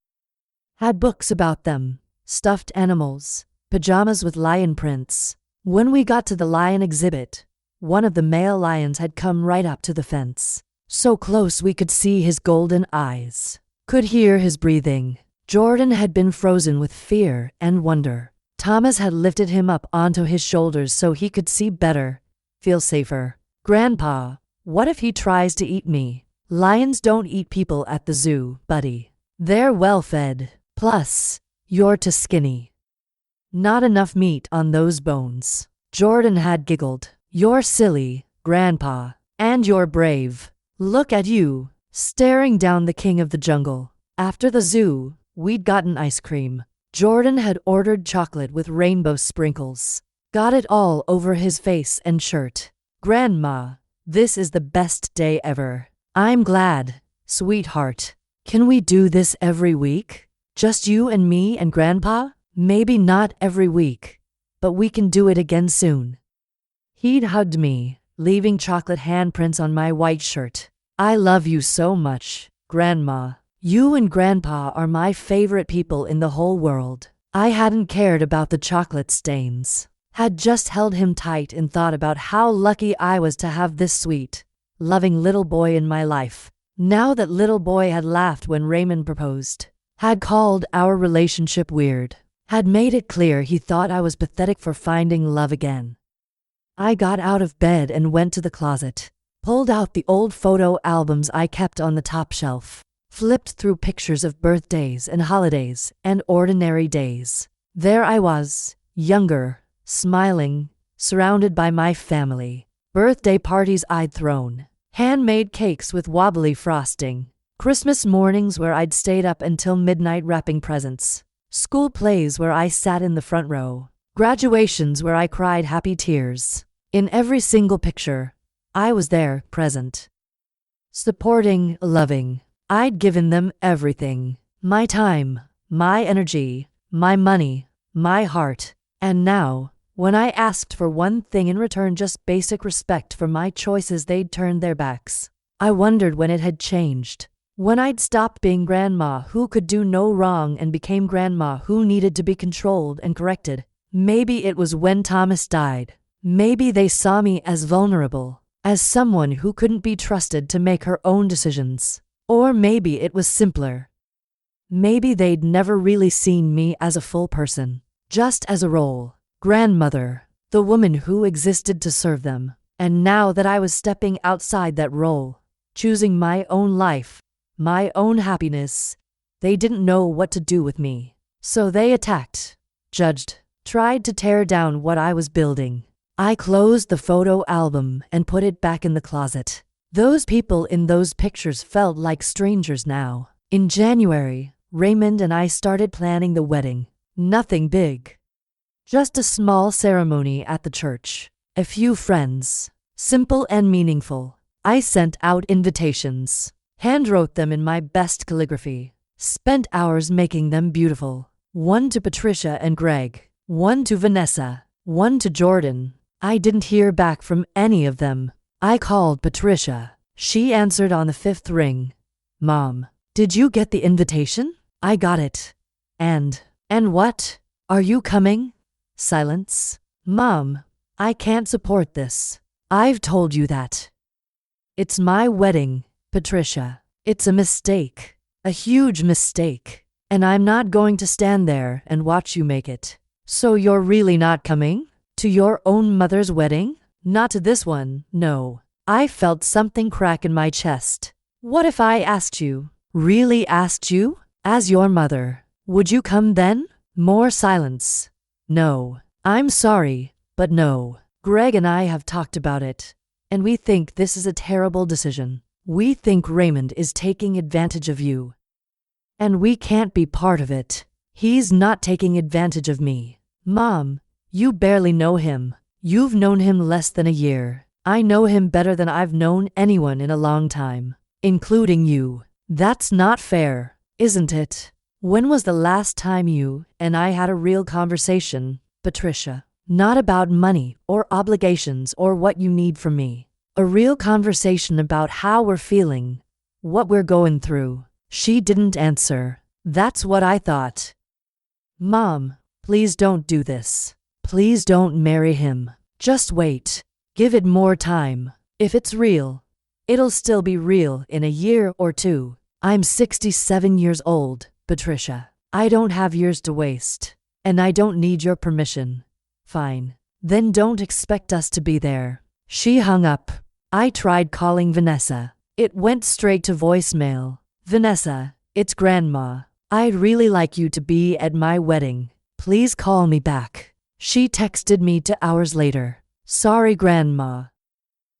Had books about them, stuffed animals, pajamas with lion prints. When we got to the lion exhibit, one of the male lions had come right up to the fence. So close we could see his golden eyes, could hear his breathing. Jordan had been frozen with fear and wonder. Thomas had lifted him up onto his shoulders so he could see better, feel safer. "Grandpa, what if he tries to eat me?" "Lions don't eat people at the zoo, buddy. They're well fed. Plus, you're too skinny. Not enough meat on those bones." Jordan had giggled. "You're silly, Grandpa. And you're brave. Look at you, staring down the king of the jungle." After the zoo, we'd gotten ice cream. Jordan had ordered chocolate with rainbow sprinkles. Got it all over his face and shirt. "Grandma, this is the best day ever." "I'm glad, sweetheart. Can we do this every week? Just you and me and Grandpa?" "Maybe not every week, but we can do it again soon." He'd hugged me, leaving chocolate handprints on my white shirt. "I love you so much, Grandma. You and Grandpa are my favorite people in the whole world." I hadn't cared about the chocolate stains. Had just held him tight and thought about how lucky I was to have this sweet, loving little boy in my life. Now that little boy had laughed when Raymond proposed, had called our relationship weird, had made it clear he thought I was pathetic for finding love again. I got out of bed and went to the closet, pulled out the old photo albums I kept on the top shelf, flipped through pictures of birthdays and holidays and ordinary days. There I was, younger, smiling, surrounded by my family. Birthday parties I'd thrown, handmade cakes with wobbly frosting, Christmas mornings where I'd stayed up until midnight wrapping presents, school plays where I sat in the front row, graduations where I cried happy tears. In every single picture, I was there, present, supporting, loving. I'd given them everything. My time, my energy, my money, my heart. And now, when I asked for one thing in return, just basic respect for my choices, they'd turned their backs. I wondered when it had changed. When I'd stopped being grandma who could do no wrong and became grandma who needed to be controlled and corrected. Maybe it was when Thomas died. Maybe they saw me as vulnerable, as someone who couldn't be trusted to make her own decisions. Or maybe it was simpler. Maybe they'd never really seen me as a full person, just as a role. Grandmother, the woman who existed to serve them. And now that I was stepping outside that role, choosing my own life, my own happiness, they didn't know what to do with me. So they attacked, judged, tried to tear down what I was building. I closed the photo album and put it back in the closet. Those people in those pictures felt like strangers now. In January, Raymond and I started planning the wedding. Nothing big. Just a small ceremony at the church. A few friends. Simple and meaningful. I sent out invitations. Handwrote them in my best calligraphy. Spent hours making them beautiful. One to Patricia and Greg. One to Vanessa. One to Jordan. I didn't hear back from any of them. I called Patricia. She answered on the fifth ring. Mom, did you get the invitation? I got it. And what? Are you coming? Silence. Mom, I can't support this. I've told you that. It's my wedding, Patricia. It's a mistake. A huge mistake. And I'm not going to stand there and watch you make it. So you're really not coming? To your own mother's wedding? Not to this one, no. I felt something crack in my chest. What if I asked you, really asked you? As your mother, would you come then? More silence. No. I'm sorry, but no. Greg and I have talked about it, and we think this is a terrible decision. We think Raymond is taking advantage of you. And we can't be part of it. He's not taking advantage of me. Mom, you barely know him. You've known him less than a year. I know him better than I've known anyone in a long time, including you. That's not fair, isn't it? When was the last time you and I had a real conversation, Patricia? Not about money or obligations or what you need from me. A real conversation about how we're feeling, what we're going through. She didn't answer. That's what I thought. Mom, please don't do this. Please don't marry him. Just wait. Give it more time. If it's real, it'll still be real in a year or two. I'm 67 years old, Patricia. I don't have years to waste. And I don't need your permission. Fine. Then don't expect us to be there. She hung up. I tried calling Vanessa. It went straight to voicemail. Vanessa, it's Grandma. I'd really like you to be at my wedding. Please call me back. She texted me 2 hours later. Sorry, Grandma.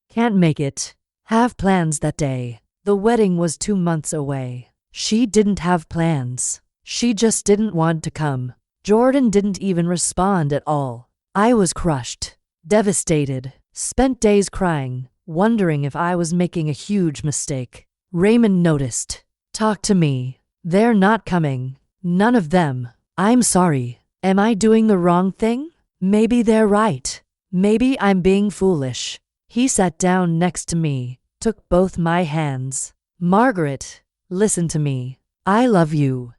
Can't make it. Have plans that day. The wedding was 2 months away. She didn't have plans. She just didn't want to come. Jordan didn't even respond at all. I was crushed, devastated, spent days crying, wondering if I was making a huge mistake. Raymond noticed. Talk to me. They're not coming. None of them. I'm sorry. Am I doing the wrong thing? Maybe they're right. Maybe I'm being foolish. He sat down next to me, took both my hands. Margaret, listen to me. I love you.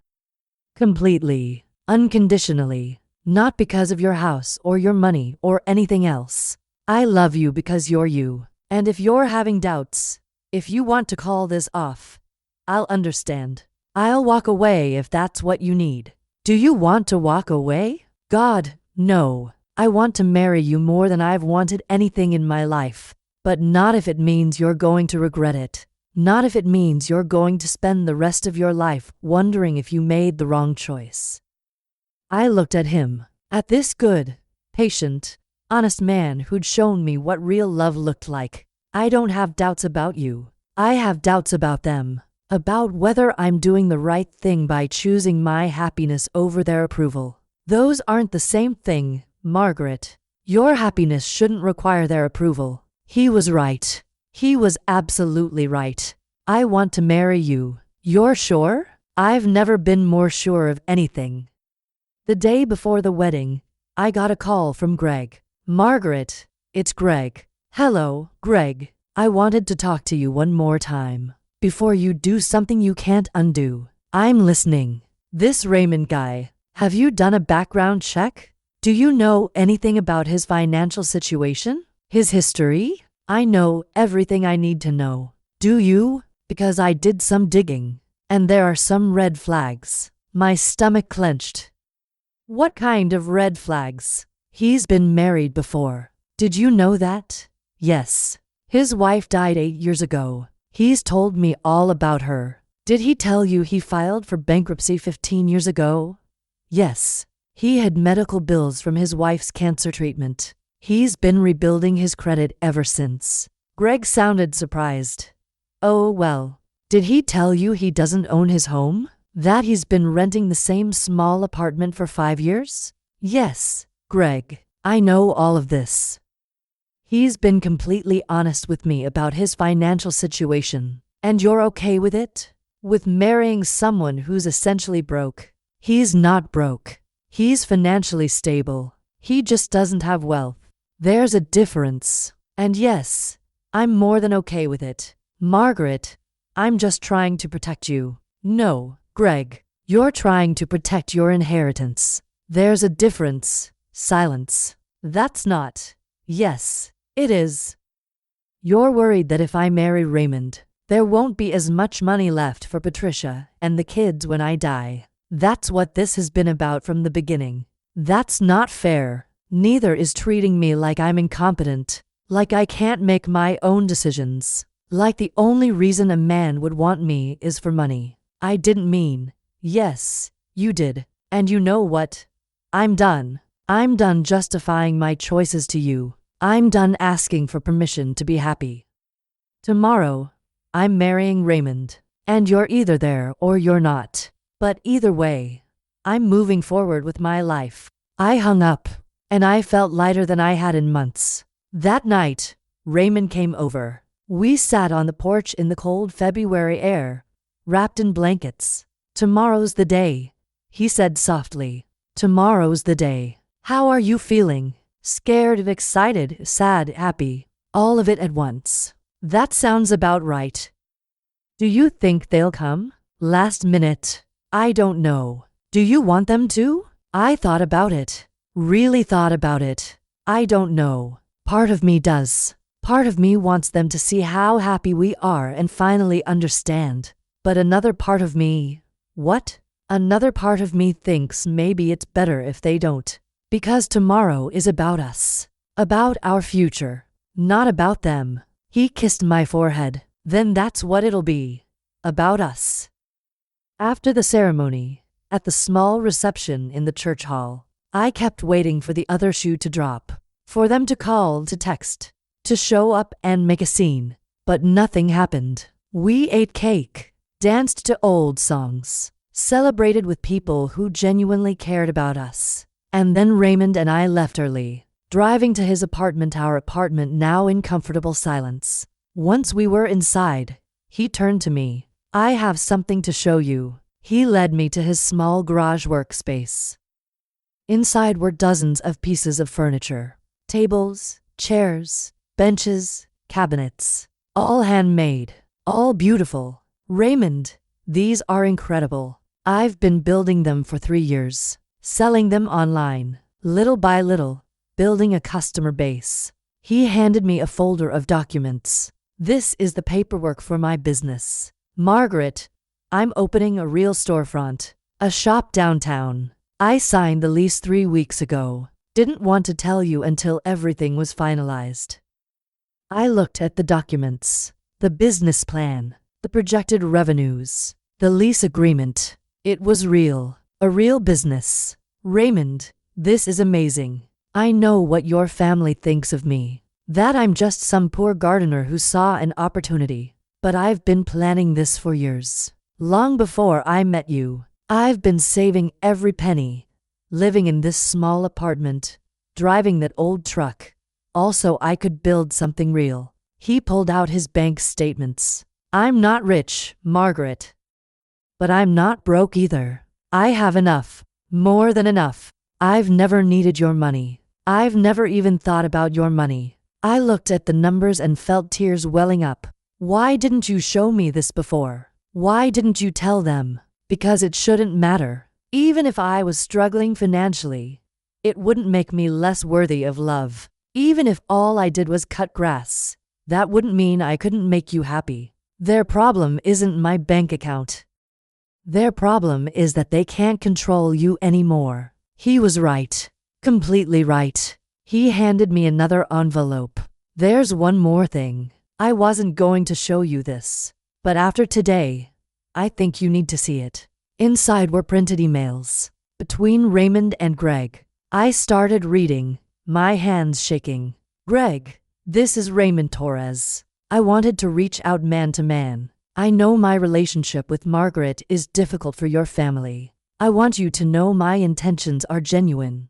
Completely, unconditionally, not because of your house or your money or anything else. I love you because you're you. And if you're having doubts, if you want to call this off, I'll understand. I'll walk away if that's what you need. Do you want to walk away? God, no. I want to marry you more than I've wanted anything in my life. But not if it means you're going to regret it. Not if it means you're going to spend the rest of your life wondering if you made the wrong choice. I looked at him, at this good, patient, honest man who'd shown me what real love looked like. I don't have doubts about you. I have doubts about them. About whether I'm doing the right thing by choosing my happiness over their approval. Those aren't the same thing, Margaret. Your happiness shouldn't require their approval. He was right. He was absolutely right. I want to marry you. You're sure? I've never been more sure of anything. The day before the wedding, I got a call from Greg. Margaret, it's Greg. Hello, Greg. I wanted to talk to you one more time. Before you do something you can't undo. I'm listening. This Raymond guy, have you done a background check? Do you know anything about his financial situation? His history? I know everything I need to know. Do you? Because I did some digging. And there are some red flags. My stomach clenched. What kind of red flags? He's been married before. Did you know that? Yes. His wife died 8 years ago. He's told me all about her. Did he tell you he filed for bankruptcy 15 years ago? Yes. He had medical bills from his wife's cancer treatment. He's been rebuilding his credit ever since. Greg sounded surprised. Oh well. Did he tell you he doesn't own his home? That he's been renting the same small apartment for 5 years? Yes, Greg. I know all of this. He's been completely honest with me about his financial situation. And you're okay with it? With marrying someone who's essentially broke? He's not broke. He's financially stable. He just doesn't have wealth. There's a difference. And yes, I'm more than okay with it. Margaret, I'm just trying to protect you. No, Greg, you're trying to protect your inheritance. There's a difference. Silence. That's not. Yes. It is. You're worried that if I marry Raymond, there won't be as much money left for Patricia and the kids when I die. That's what this has been about from the beginning. That's not fair. Neither is treating me like I'm incompetent, like I can't make my own decisions, like the only reason a man would want me is for money. I didn't mean. Yes, you did. And you know what? I'm done. I'm done justifying my choices to you. I'm done asking for permission to be happy. Tomorrow, I'm marrying Raymond, and you're either there or you're not. But either way, I'm moving forward with my life. I hung up, and I felt lighter than I had in months. That night, Raymond came over. We sat on the porch in the cold February air, wrapped in blankets. Tomorrow's the day, he said softly. Tomorrow's the day. How are you feeling? Scared, excited, sad, happy. All of it at once. That sounds about right. Do you think they'll come? Last minute. I don't know. Do you want them to? I thought about it. Really thought about it. I don't know. Part of me does. Part of me wants them to see how happy we are and finally understand. But another part of me... What? Another part of me thinks maybe it's better if they don't. Because tomorrow is about us. About our future. Not about them. He kissed my forehead. Then that's what it'll be. About us. After the ceremony, at the small reception in the church hall, I kept waiting for the other shoe to drop. For them to call, to text, to show up and make a scene. But nothing happened. We ate cake, danced to old songs, celebrated with people who genuinely cared about us. And then Raymond and I left early, driving to his apartment, our apartment now in comfortable silence. Once we were inside, he turned to me. I have something to show you. He led me to his small garage workspace. Inside were dozens of pieces of furniture. Tables, chairs, benches, cabinets. All handmade, all beautiful. Raymond, these are incredible. I've been building them for 3 years. Selling them online, little by little, building a customer base. He handed me a folder of documents. This is the paperwork for my business. Margaret, I'm opening a real storefront, a shop downtown. I signed the lease 3 weeks ago. Didn't want to tell you until everything was finalized. I looked at the documents, the business plan, the projected revenues, the lease agreement. It was real. A real business. Raymond, this is amazing. I know what your family thinks of me. That I'm just some poor gardener who saw an opportunity. But I've been planning this for years. Long before I met you, I've been saving every penny, living in this small apartment, driving that old truck. Also, I could build something real. He pulled out his bank statements. I'm not rich, Margaret. But I'm not broke either. I have enough. More than enough. I've never needed your money. I've never even thought about your money. I looked at the numbers and felt tears welling up. Why didn't you show me this before? Why didn't you tell them? Because it shouldn't matter. Even if I was struggling financially, it wouldn't make me less worthy of love. Even if all I did was cut grass, that wouldn't mean I couldn't make you happy. Their problem isn't my bank account. Their problem is that they can't control you anymore. He was right. Completely right. He handed me another envelope. There's one more thing. I wasn't going to show you this, but after today, I think you need to see it. Inside were printed emails between Raymond and Greg. I started reading, my hands shaking. Greg, this is Raymond Torres. I wanted to reach out man to man. I know my relationship with Margaret is difficult for your family. I want you to know my intentions are genuine.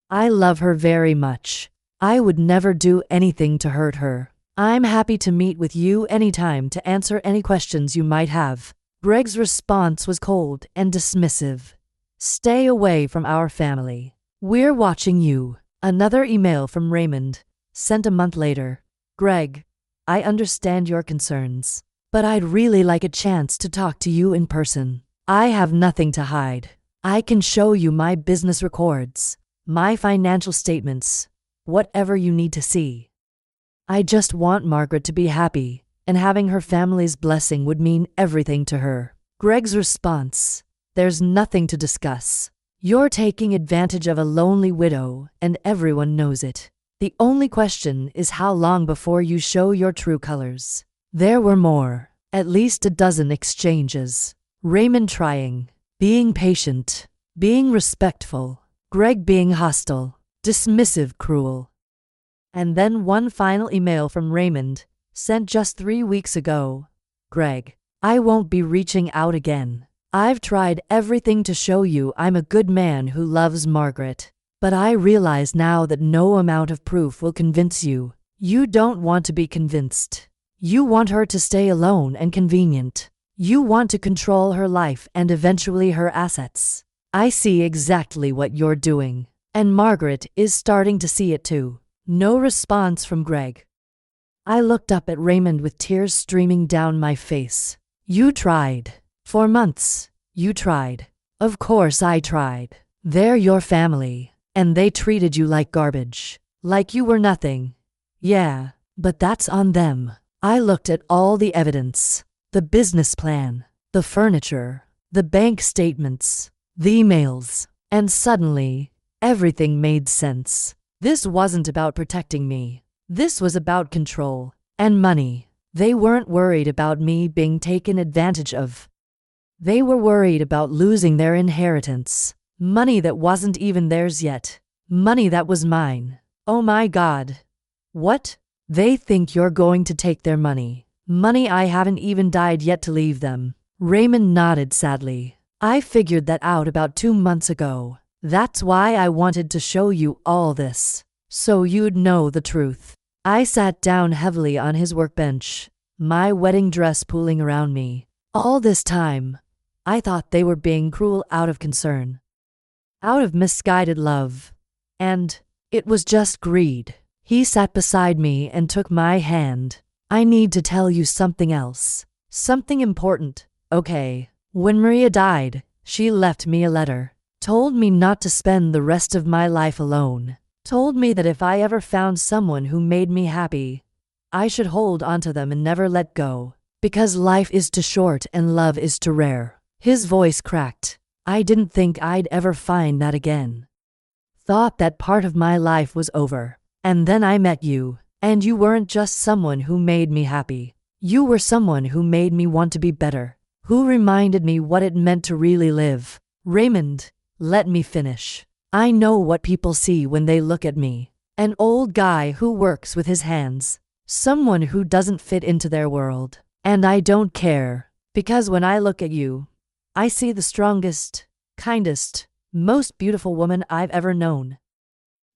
I love her very much. I would never do anything to hurt her. I'm happy to meet with you anytime to answer any questions you might have. Greg's response was cold and dismissive. Stay away from our family. We're watching you. Another email from Raymond, sent a month later. Greg, I understand your concerns, but I'd really like a chance to talk to you in person. I have nothing to hide. I can show you my business records, my financial statements, whatever you need to see. I just want Margaret to be happy, and having her family's blessing would mean everything to her. Greg's response: there's nothing to discuss. You're taking advantage of a lonely widow, and everyone knows it. The only question is how long before you show your true colors. There were more, at least a dozen exchanges. Raymond trying, being patient, being respectful. Greg being hostile, dismissive, cruel. And then one final email from Raymond, sent just 3 weeks ago. Greg, I won't be reaching out again. I've tried everything to show you I'm a good man who loves Margaret. But I realize now that no amount of proof will convince you. You don't want to be convinced. You want her to stay alone and convenient. You want to control her life and eventually her assets. I see exactly what you're doing. And Margaret is starting to see it too. No response from Greg. I looked up at Raymond with tears streaming down my face. You tried. For months, you tried. Of course I tried. They're your family, and they treated you like garbage. Like you were nothing. Yeah, but that's on them. I looked at all the evidence. The business plan, the furniture, the bank statements, the emails, and suddenly, everything made sense. This wasn't about protecting me. This was about control and money. They weren't worried about me being taken advantage of. They were worried about losing their inheritance. Money that wasn't even theirs yet. Money that was mine. Oh my God. What? They think you're going to take their money. Money I haven't even died yet to leave them. Raymond nodded sadly. I figured that out about 2 months ago. That's why I wanted to show you all this, so you'd know the truth. I sat down heavily on his workbench, my wedding dress pooling around me. All this time, I thought they were being cruel out of concern, out of misguided love, and it was just greed. He sat beside me and took my hand. I need to tell you something else, something important, okay? When Maria died, she left me a letter. Told me not to spend the rest of my life alone. Told me that if I ever found someone who made me happy, I should hold onto them and never let go. Because life is too short and love is too rare. His voice cracked. I didn't think I'd ever find that again. Thought that part of my life was over. And then I met you. And you weren't just someone who made me happy. You were someone who made me want to be better. Who reminded me what it meant to really live. Raymond, let me finish. I know what people see when they look at me. An old guy who works with his hands. Someone who doesn't fit into their world. And I don't care, because when I look at you, I see the strongest, kindest, most beautiful woman I've ever known.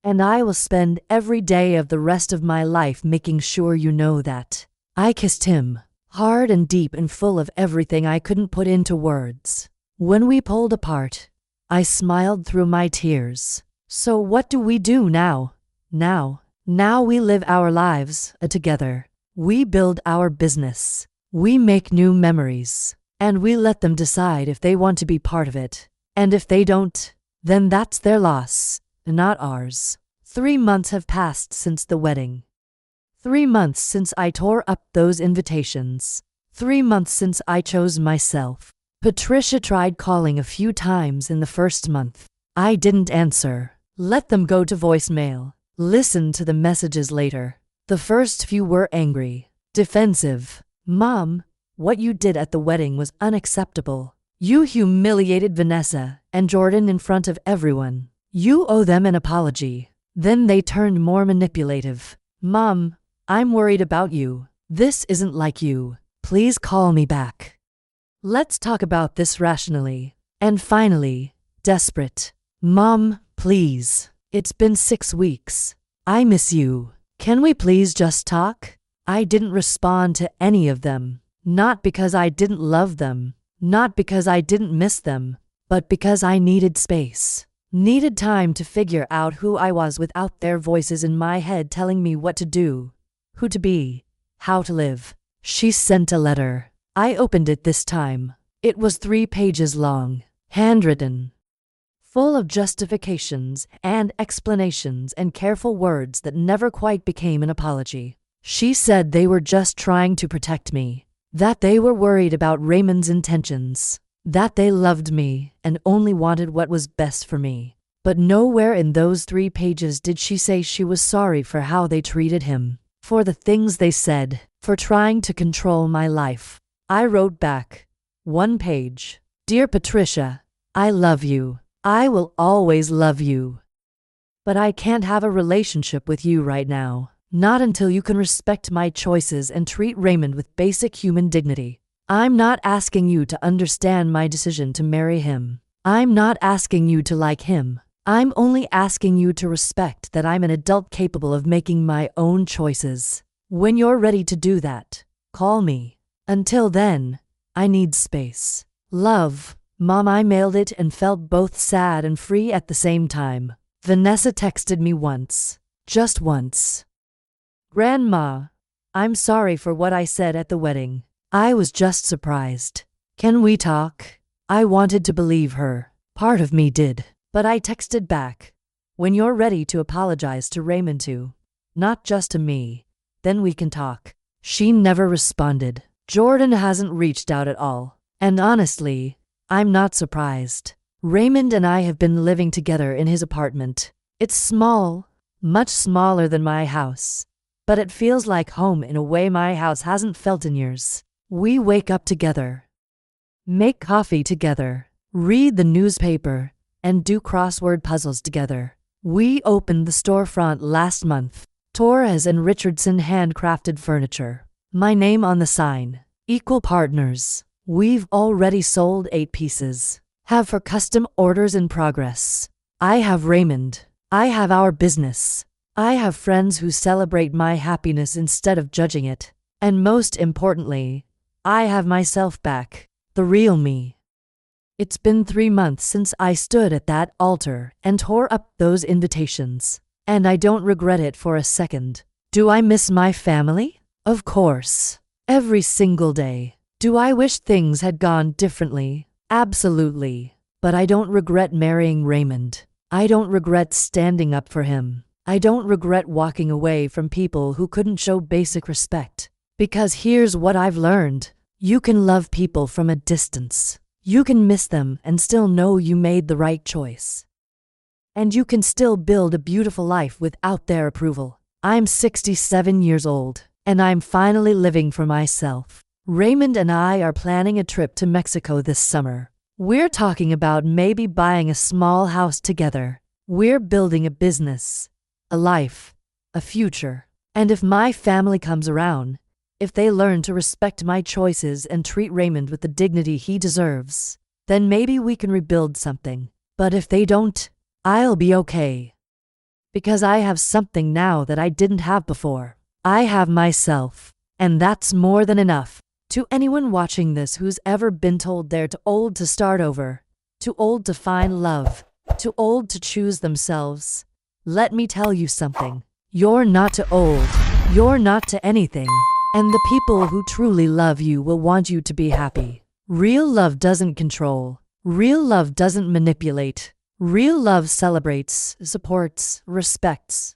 And I will spend every day of the rest of my life making sure you know that. I kissed him, hard and deep and full of everything I couldn't put into words. When we pulled apart, I smiled through my tears. So what do we do now? Now we live our lives together. We build our business. We make new memories. And we let them decide if they want to be part of it. And if they don't, then that's their loss, not ours. 3 months have passed since the wedding. 3 months since I tore up those invitations. 3 months since I chose myself. Patricia tried calling a few times in the first month. I didn't answer. Let them go to voicemail. Listen to the messages later. The first few were angry, defensive. Mom, what you did at the wedding was unacceptable. You humiliated Vanessa and Jordan in front of everyone. You owe them an apology. Then they turned more manipulative. Mom, I'm worried about you. This isn't like you. Please call me back. Let's talk about this rationally. And finally, desperate. Mom, please. It's been 6 weeks. I miss you. Can we please just talk? I didn't respond to any of them. Not because I didn't love them. Not because I didn't miss them. But because I needed space. Needed time to figure out who I was without their voices in my head telling me what to do, who to be, how to live. She sent a letter. I opened it this time. It was 3 pages long, handwritten, full of justifications and explanations and careful words that never quite became an apology. She said they were just trying to protect me, that they were worried about Raymond's intentions, that they loved me and only wanted what was best for me. But nowhere in those 3 pages did she say she was sorry for how they treated him, for the things they said, for trying to control my life. I wrote back, 1 page. Dear Patricia, I love you. I will always love you. But I can't have a relationship with you right now. Not until you can respect my choices and treat Raymond with basic human dignity. I'm not asking you to understand my decision to marry him. I'm not asking you to like him. I'm only asking you to respect that I'm an adult capable of making my own choices. When you're ready to do that, call me. Until then, I need space. Love. Mom, I mailed it and felt both sad and free at the same time. Vanessa texted me once. Just once. Grandma, I'm sorry for what I said at the wedding. I was just surprised. Can we talk? I wanted to believe her. Part of me did. But I texted back. When you're ready to apologize to Raymond too, not just to me, then we can talk. She never responded. Jordan hasn't reached out at all. And honestly, I'm not surprised. Raymond and I have been living together in his apartment. It's small, much smaller than my house. But it feels like home in a way my house hasn't felt in years. We wake up together, make coffee together, read the newspaper, and do crossword puzzles together. We opened the storefront last month. Torres and Richardson handcrafted furniture. My name on the sign. Equal partners. We've already sold 8 pieces. Have for custom orders in progress. I have Raymond. I have our business. I have friends who celebrate my happiness instead of judging it. And most importantly, I have myself back. The real me. It's been 3 months since I stood at that altar and tore up those invitations. And I don't regret it for a second. Do I miss my family? Of course. Every single day. Do I wish things had gone differently? Absolutely. But I don't regret marrying Raymond. I don't regret standing up for him. I don't regret walking away from people who couldn't show basic respect. Because here's what I've learned. You can love people from a distance. You can miss them and still know you made the right choice. And you can still build a beautiful life without their approval. I'm 67 years old, and I'm finally living for myself. Raymond and I are planning a trip to Mexico this summer. We're talking about maybe buying a small house together, We're building a business, a life, a future. And if my family comes around, if they learn to respect my choices and treat Raymond with the dignity he deserves, then maybe we can rebuild something. But if they don't, I'll be okay. Because I have something now that I didn't have before. I have myself, and that's more than enough. To anyone watching this who's ever been told they're too old to start over, too old to find love, too old to choose themselves, let me tell you something. You're not too old. You're not to anything. And the people who truly love you will want you to be happy. Real love doesn't control. Real love doesn't manipulate. Real love celebrates, supports, respects.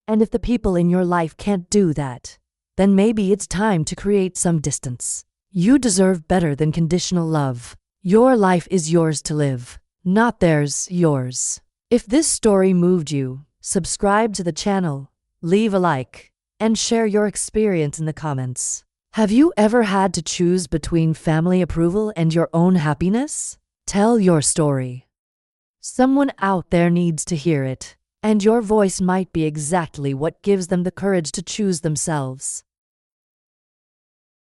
And if the people in your life can't do that, then maybe it's time to create some distance. You deserve better than conditional love. Your life is yours to live, not theirs, yours. If this story moved you, subscribe to the channel, leave a like, and share your experience in the comments. Have you ever had to choose between family approval and your own happiness? Tell your story. Someone out there needs to hear it, and your voice might be exactly what gives them the courage to choose themselves.